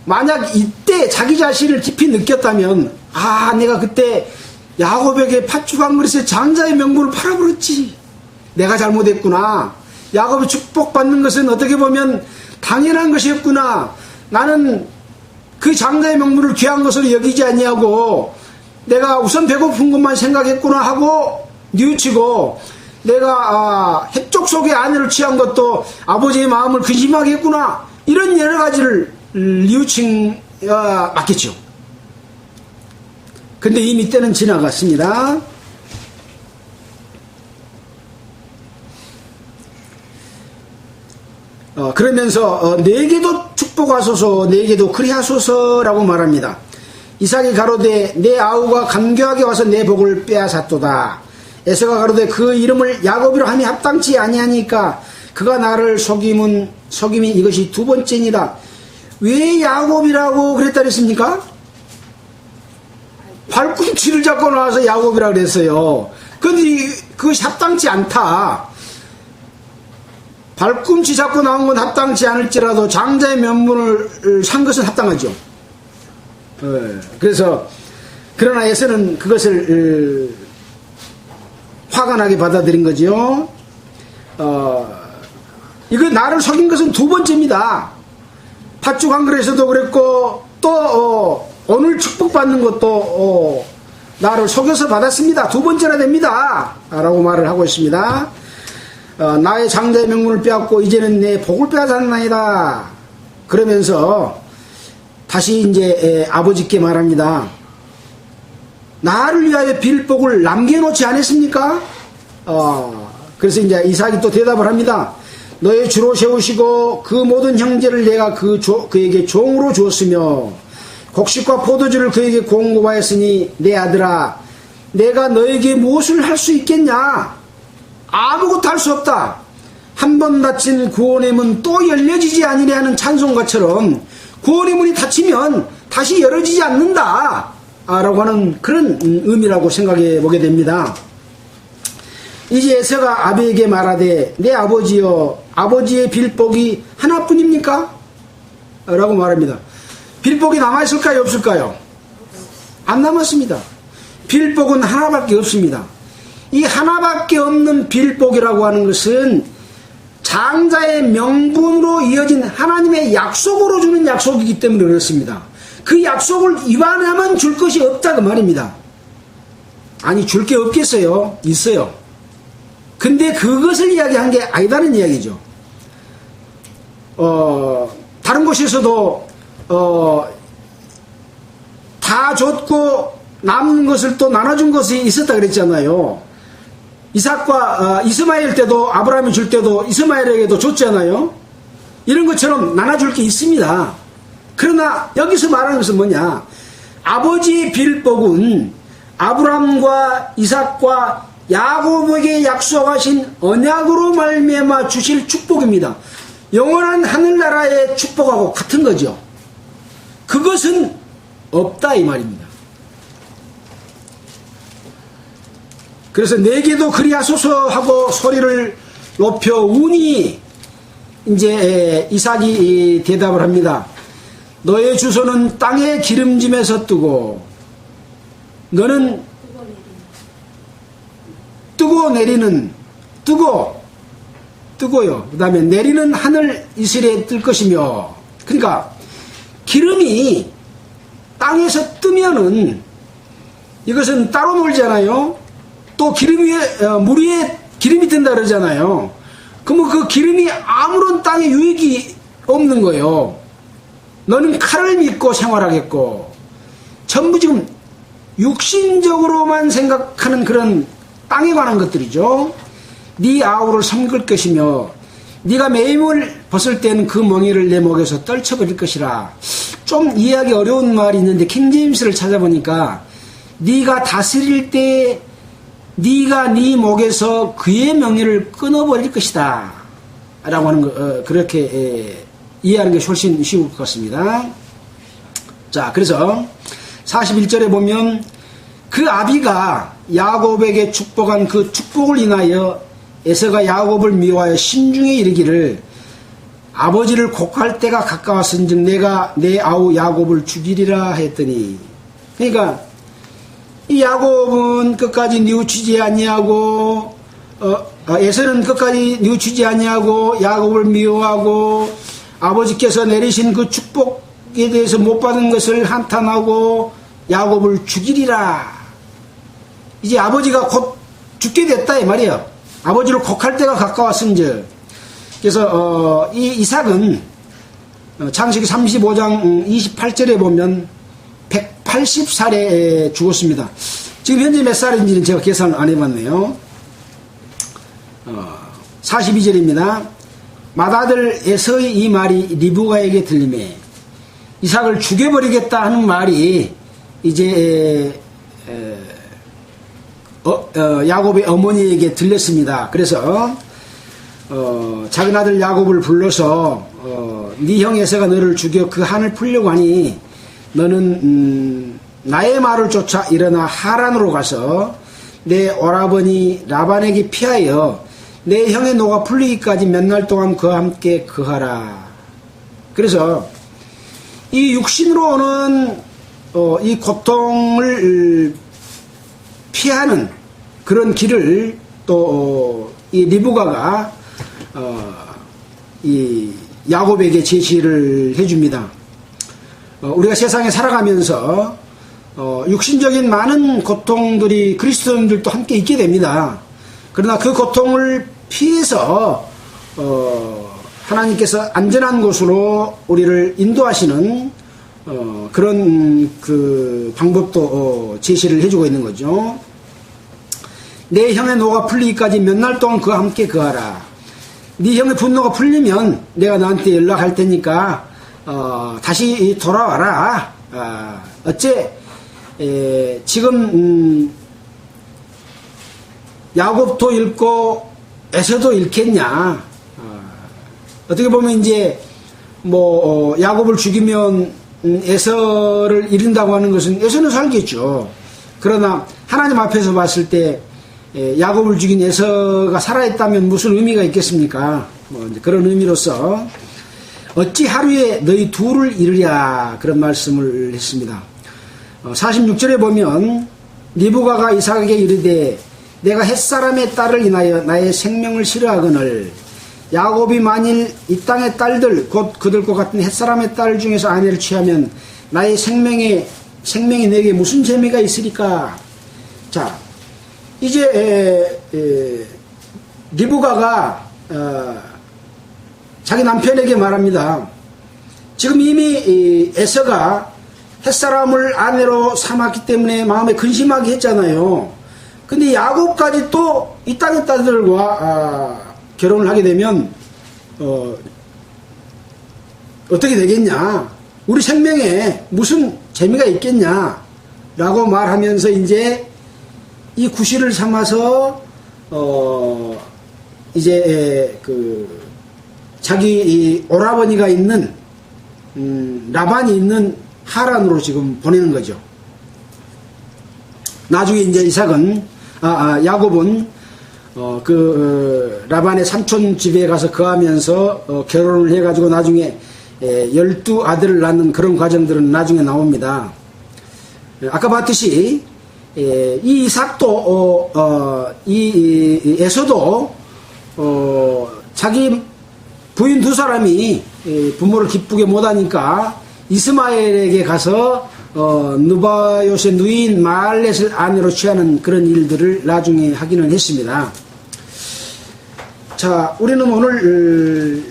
만약 이때 자기 자신을 깊이 느꼈다면 내가 그때 야곱에게 팥죽 한 그릇에 장자의 명분을 팔아버렸지. 내가 잘못했구나. 야곱이 축복받는 것은 어떻게 보면 당연한 것이었구나. 나는 그 장자의 명분을 귀한 것으로 여기지 아니하고 내가 우선 배고픈 것만 생각했구나 하고 뉘우치고, 내가 핵족 속의 아내를 취한 것도 아버지의 마음을 근심하게 했구나. 이런 여러 가지를 뉘우친 맞겠죠. 근데 이미 때는 지나갔습니다. 그러면서 내게도 축복하소서 내게도 그리하소서라고 말합니다. 이삭이 가로되 내 아우가 감교하게 와서 내 복을 빼앗았도다. 에서가 가로되 그 이름을 야곱이라 함이 합당치 아니하니까 그가 나를 속임이 이것이 2번째니라. 왜 야곱이라고 그랬다 그랬습니까? 발꿈치를 잡고 나와서 야곱이라 그랬어요. 근데 그것이 합당치 않다. 발꿈치 잡고 나온 건 합당치 않을지라도 장자의 면문을 산 것은 합당하죠. 그래서 그러나 에서는 그것을 화가 나게 받아들인 거죠. 이거 나를 속인 것은 2번째입니다. 팥죽 한 그릇에서도 그랬고 또 오늘 축복받는 것도 나를 속여서 받았습니다. 2번째나 됩니다. 라고 말을 하고 있습니다. 나의 장자의 명분을 빼앗고 이제는 내 복을 빼앗았나이다. 그러면서 다시 이제 아버지께 말합니다. 나를 위하여 빌복을 남겨놓지 않았습니까? 그래서 이제 이삭이 또 대답을 합니다. 너의 주로 세우시고 그 모든 형제를 내가 그에게 종으로 주었으며 곡식과 포도주를 그에게 공급하였으니 내 아들아 내가 너에게 무엇을 할 수 있겠냐? 아무것도 할 수 없다. 한 번 닫힌 구원의 문 또 열려지지 아니려 하는 찬송가처럼 구원의 문이 닫히면 다시 열어지지 않는다 라고 하는 그런 의미라고 생각해 보게 됩니다. 이제 에서가 아비에게 말하되 내 아버지여 아버지의 빌복이 하나뿐입니까? 라고 말합니다. 빌복이 남아있을까요? 없을까요? 안 남았습니다. 빌복은 하나밖에 없습니다. 이 하나밖에 없는 빌복이라고 하는 것은 장자의 명분으로 이어진 하나님의 약속으로 주는 약속이기 때문에 그렇습니다. 그 약속을 위반하면 줄 것이 없다 그 말입니다. 아니 줄 게 없겠어요? 있어요. 근데 그것을 이야기한 게 아니다는 이야기죠. 다른 곳에서도 다 줬고 남는 것을 또 나눠준 것이 있었다 그랬잖아요. 이삭과 이스마엘 때도 아브라함이 줄 때도 이스마엘에게도 줬잖아요. 이런 것처럼 나눠줄 게 있습니다. 그러나 여기서 말하는 것은 뭐냐? 아버지의 빌복은 아브라함과 이삭과 야곱에게 약속하신 언약으로 말미암아 주실 축복입니다. 영원한 하늘나라의 축복하고 같은 거죠. 그것은 없다 이 말입니다. 그래서 내게도 그리하소서 하고 소리를 높여 우니 이제 이삭이 대답을 합니다. 너의 주소는 땅의 기름짐에서 뜨고 너는 뜨고 내리는 뜨고요. 그 다음에 내리는 하늘 이슬에 뜰 것이며 그러니까 기름이 땅에서 뜨면은 이것은 따로 놀잖아요. 또 기름 위에 물 위에 기름이 뜬다 그러잖아요. 그러면 그 기름이 아무런 땅에 유익이 없는 거예요. 너는 칼을 믿고 생활하겠고 전부 지금 육신적으로만 생각하는 그런 땅에 관한 것들이죠. 네 아우를 섬길 것이며 네가 매임을 벗을 때는 그 멍에를 내 목에서 떨쳐버릴 것이라. 좀 이해하기 어려운 말이 있는데 킹제임스를 찾아보니까 네가 다스릴 때 네가 네 목에서 그의 명예를 끊어버릴 것이다 라고 하는 거 그렇게 이해하는 게 훨씬 쉬울 것 같습니다. 자, 그래서 41절에 보면 그 아비가 야곱에게 축복한 그 축복을 인하여 에서가 야곱을 미워하여 신중에 이르기를 아버지를 곡할 때가 가까웠은즉 내가 내 아우 야곱을 죽이리라 했더니, 그러니까 이 야곱은 끝까지 뉘우치지 아니하고 에서는 끝까지 뉘우치지 아니하고 야곱을 미워하고 아버지께서 내리신 그 축복에 대해서 못 받은 것을 한탄하고 야곱을 죽이리라. 이제 아버지가 곧 죽게 됐다 이 말이에요. 아버지를 곡할 때가 가까웠은즉. 그래서 이 이삭은 창세기 35장 28절에 보면 180살에 죽었습니다. 지금 현재 몇 살인지는 제가 계산을 안 해봤네요. 42절입니다. 맏아들 에서의 이 말이 리브가에게 들리매 이삭을 죽여버리겠다 하는 말이 이제 야곱의 어머니에게 들렸습니다. 그래서 작은 아들 야곱을 불러서 네 형 에서가 너를 죽여 그 한을 풀려고 하니 너는 나의 말을 쫓아 일어나 하란으로 가서 내 오라버니 라반에게 피하여 내 형의 노가 풀리기까지 몇 날 동안 그와 함께 거하라. 그래서 이 육신으로 오는 이 고통을 피하는 그런 길을 또 이 리브가가 이 야곱에게 제시를 해줍니다. 우리가 세상에 살아가면서 육신적인 많은 고통들이 그리스도인들도 함께 있게 됩니다. 그러나 그 고통을 피해서 하나님께서 안전한 곳으로 우리를 인도하시는 그런 그 방법도 제시를 해주고 있는 거죠. 내 형의 노가 풀리기까지 몇 날 동안 그와 함께 거하라. 네 형의 분노가 풀리면 내가 너한테 연락할 테니까 다시 돌아와라. 어째 지금 야곱도 잃고 에서도 잃겠냐. 어떻게 보면 이제 야곱을 죽이면 에서를 잃는다고 하는 것은 에서는 살겠죠. 그러나 하나님 앞에서 봤을 때 야곱을 죽인 에서가 살아있다면 무슨 의미가 있겠습니까? 이제 그런 의미로서 어찌 하루에 너희 둘을 잃으랴 그런 말씀을 했습니다. 46절에 보면 리브가가 이삭에게 이르되 내가 햇사람의 딸을 인하여 나의 생명을 싫어하거늘 야곱이 만일 이 땅의 딸들 곧 그들과 같은 햇사람의 딸 중에서 아내를 취하면 나의 생명이 내게 무슨 재미가 있으리까. 자, 이제 리브가가 자기 남편에게 말합니다. 지금 이미 에서가 햇사람을 아내로 삼았기 때문에 마음에 근심하게 했잖아요. 근데 야곱까지 또 이 땅의 딸들과 결혼을 하게 되면 어떻게 되겠냐, 우리 생명에 무슨 재미가 있겠냐 라고 말하면서 이제 이 구실을 삼아서 이제 자기 이 오라버니가 있는 라반이 있는 하란으로 지금 보내는 거죠. 나중에 이제 야곱은 라반의 삼촌 집에 가서 거하면서 결혼을 해가지고 나중에 12아들을 낳는 그런 과정들은 나중에 나옵니다. 아까 봤듯이 이 이삭도 이 에서도 자기 부인 두 사람이 부모를 기쁘게 못하니까 이스마엘에게 가서 느바요의 누이인 마알렛을 아내로 취하는 그런 일들을 나중에 하기는 했습니다. 자, 우리는 오늘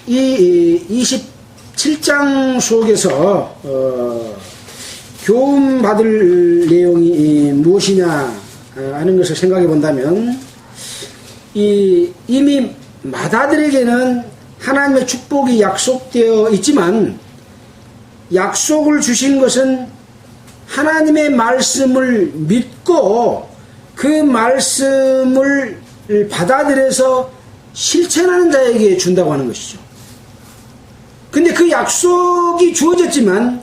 이 27장 속에서 교훈 받을 내용이 무엇이냐 하는 것을 생각해 본다면 이미 마다들에게는 하나님의 축복이 약속되어 있지만 약속을 주신 것은 하나님의 말씀을 믿고 그 말씀을 받아들여서 실천하는 자에게 준다고 하는 것이죠. 근데 그 약속이 주어졌지만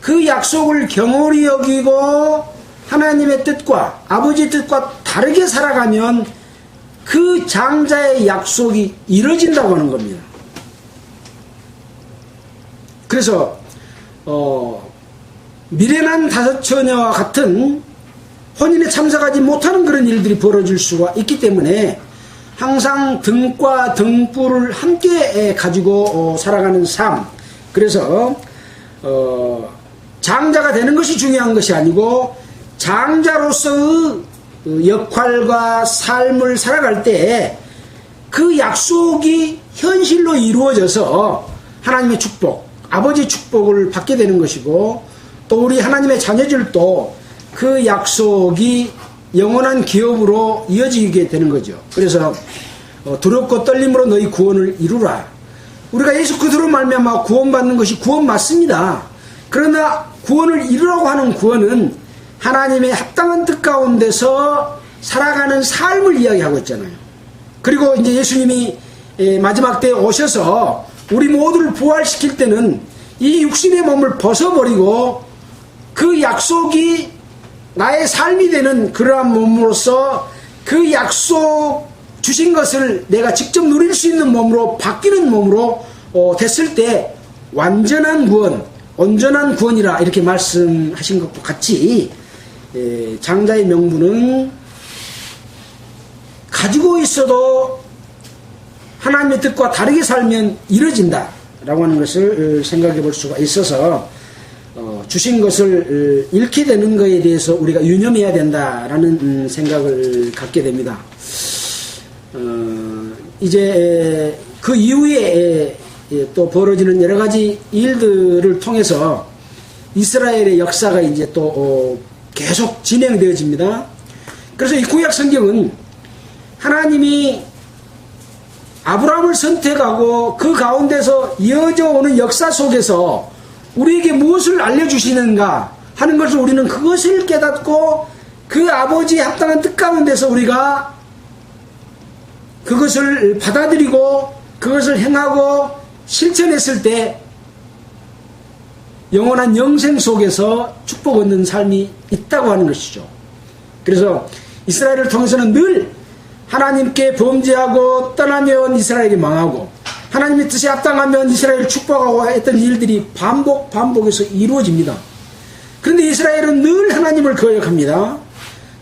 그 약속을 경홀히 여기고 하나님의 뜻과 아버지의 뜻과 다르게 살아가면 그 장자의 약속이 이루어진다고 하는 겁니다. 그래서 미련한 다섯 처녀와 같은 혼인에 참석하지 못하는 그런 일들이 벌어질 수가 있기 때문에 항상 등과 등불을 함께 가지고 살아가는 삶. 그래서 장자가 되는 것이 중요한 것이 아니고 장자로서의 역할과 삶을 살아갈 때 그 약속이 현실로 이루어져서 하나님의 축복, 아버지의 축복을 받게 되는 것이고 또 우리 하나님의 자녀들도 그 약속이 영원한 기업으로 이어지게 되는 거죠. 그래서 두렵고 떨림으로 너희 구원을 이루라. 우리가 예수 그리스도로 말미암아 구원받는 것이 구원 맞습니다. 그러나 구원을 이루라고 하는 구원은 하나님의 합당한 뜻 가운데서 살아가는 삶을 이야기하고 있잖아요. 그리고 이제 예수님이 마지막 때에 오셔서 우리 모두를 부활시킬 때는 이 육신의 몸을 벗어버리고 그 약속이 나의 삶이 되는 그러한 몸으로서 그 약속 주신 것을 내가 직접 누릴 수 있는 몸으로 바뀌는 몸으로 됐을 때 완전한 구원, 온전한 구원이라 이렇게 말씀하신 것과 같이 장자의 명분은 가지고 있어도 하나님의 뜻과 다르게 살면 이루어진다 라고 하는 것을 생각해 볼 수가 있어서 주신 것을 잃게 되는 것에 대해서 우리가 유념해야 된다라는 생각을 갖게 됩니다. 이제 그 이후에 또 벌어지는 여러 가지 일들을 통해서 이스라엘의 역사가 이제 또 계속 진행되어집니다. 그래서 이 구약 성경은 하나님이 아브라함을 선택하고 그 가운데서 이어져 오는 역사 속에서 우리에게 무엇을 알려주시는가 하는 것을 우리는 그것을 깨닫고 그 아버지의 합당한 뜻 가운데서 우리가 그것을 받아들이고 그것을 행하고 실천했을 때 영원한 영생 속에서 축복 얻는 삶이 있다고 하는 것이죠. 그래서 이스라엘을 통해서는 늘 하나님께 범죄하고 떠나면 이스라엘이 망하고 하나님의 뜻에 합당하면 이스라엘을 축복하고 했던 일들이 반복해서 이루어집니다. 그런데 이스라엘은 늘 하나님을 거역합니다.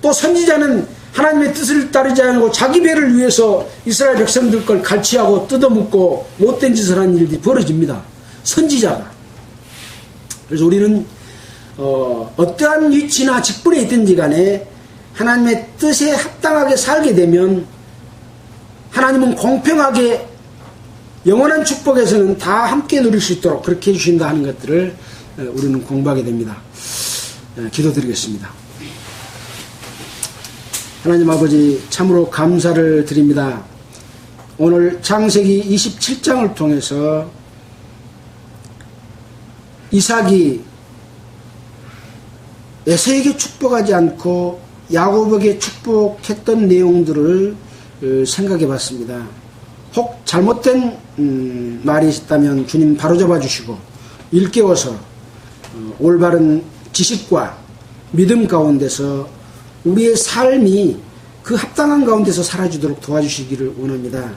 또 선지자는 하나님의 뜻을 따르지 않고 자기 배를 위해서 이스라엘 백성들 걸 갈취하고 뜯어먹고 못된 짓을 하는 일들이 벌어집니다. 선지자가. 그래서 우리는 어떠한 위치나 직분에 있든지 간에 하나님의 뜻에 합당하게 살게 되면 하나님은 공평하게 영원한 축복에서는 다 함께 누릴 수 있도록 그렇게 해주신다 하는 것들을 우리는 공부하게 됩니다. 기도드리겠습니다. 하나님 아버지 참으로 감사를 드립니다. 오늘 창세기 27장을 통해서 이삭이 에서에게 축복하지 않고 야곱에게 축복했던 내용들을 생각해 봤습니다. 혹 잘못된 말이 있다면 주님 바로잡아 주시고 일깨워서 올바른 지식과 믿음 가운데서 우리의 삶이 그 합당한 가운데서 살아주도록 도와주시기를 원합니다.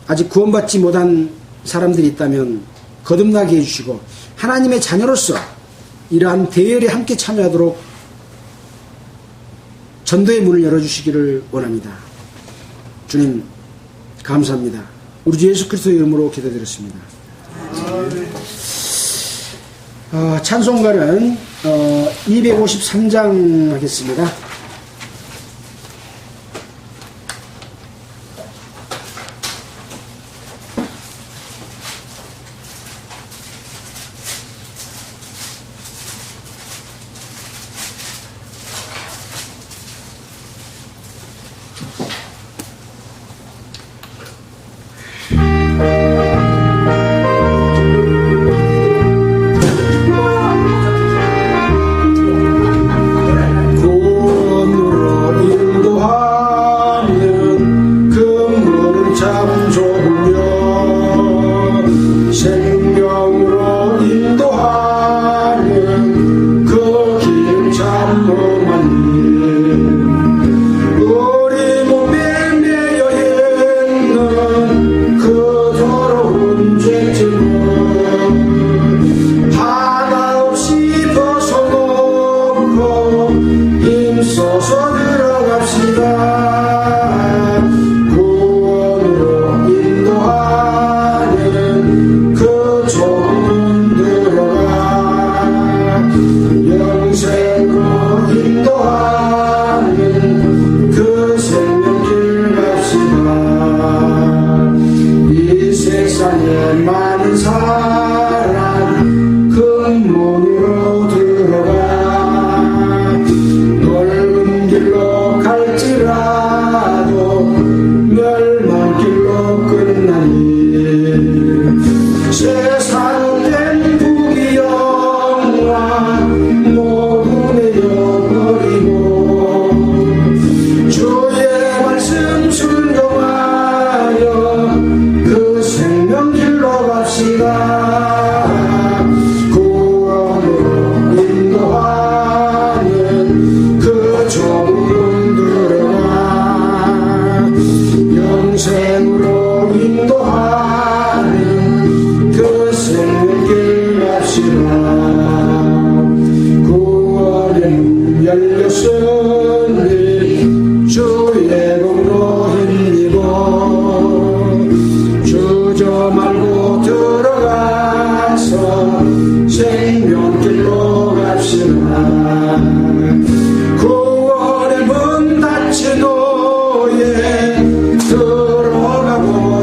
아직 구원받지 못한 사람들이 있다면 거듭나게 해주시고 하나님의 자녀로서 이러한 대열에 함께 참여하도록 전도의 문을 열어주시기를 원합니다. 주님 감사합니다. 우리 주 예수 그리스도의 이름으로 기도드렸습니다. 찬송가는 253장 하겠습니다.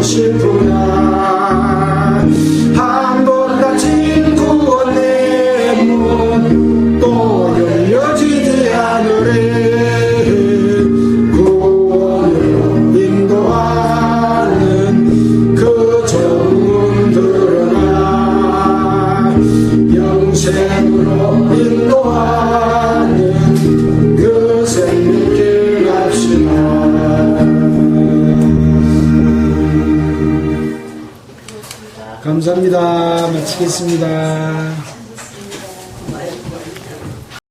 싶구나. 영생으로 인도하는 그 생명길 갑시다. 감사합니다. 마치겠습니다.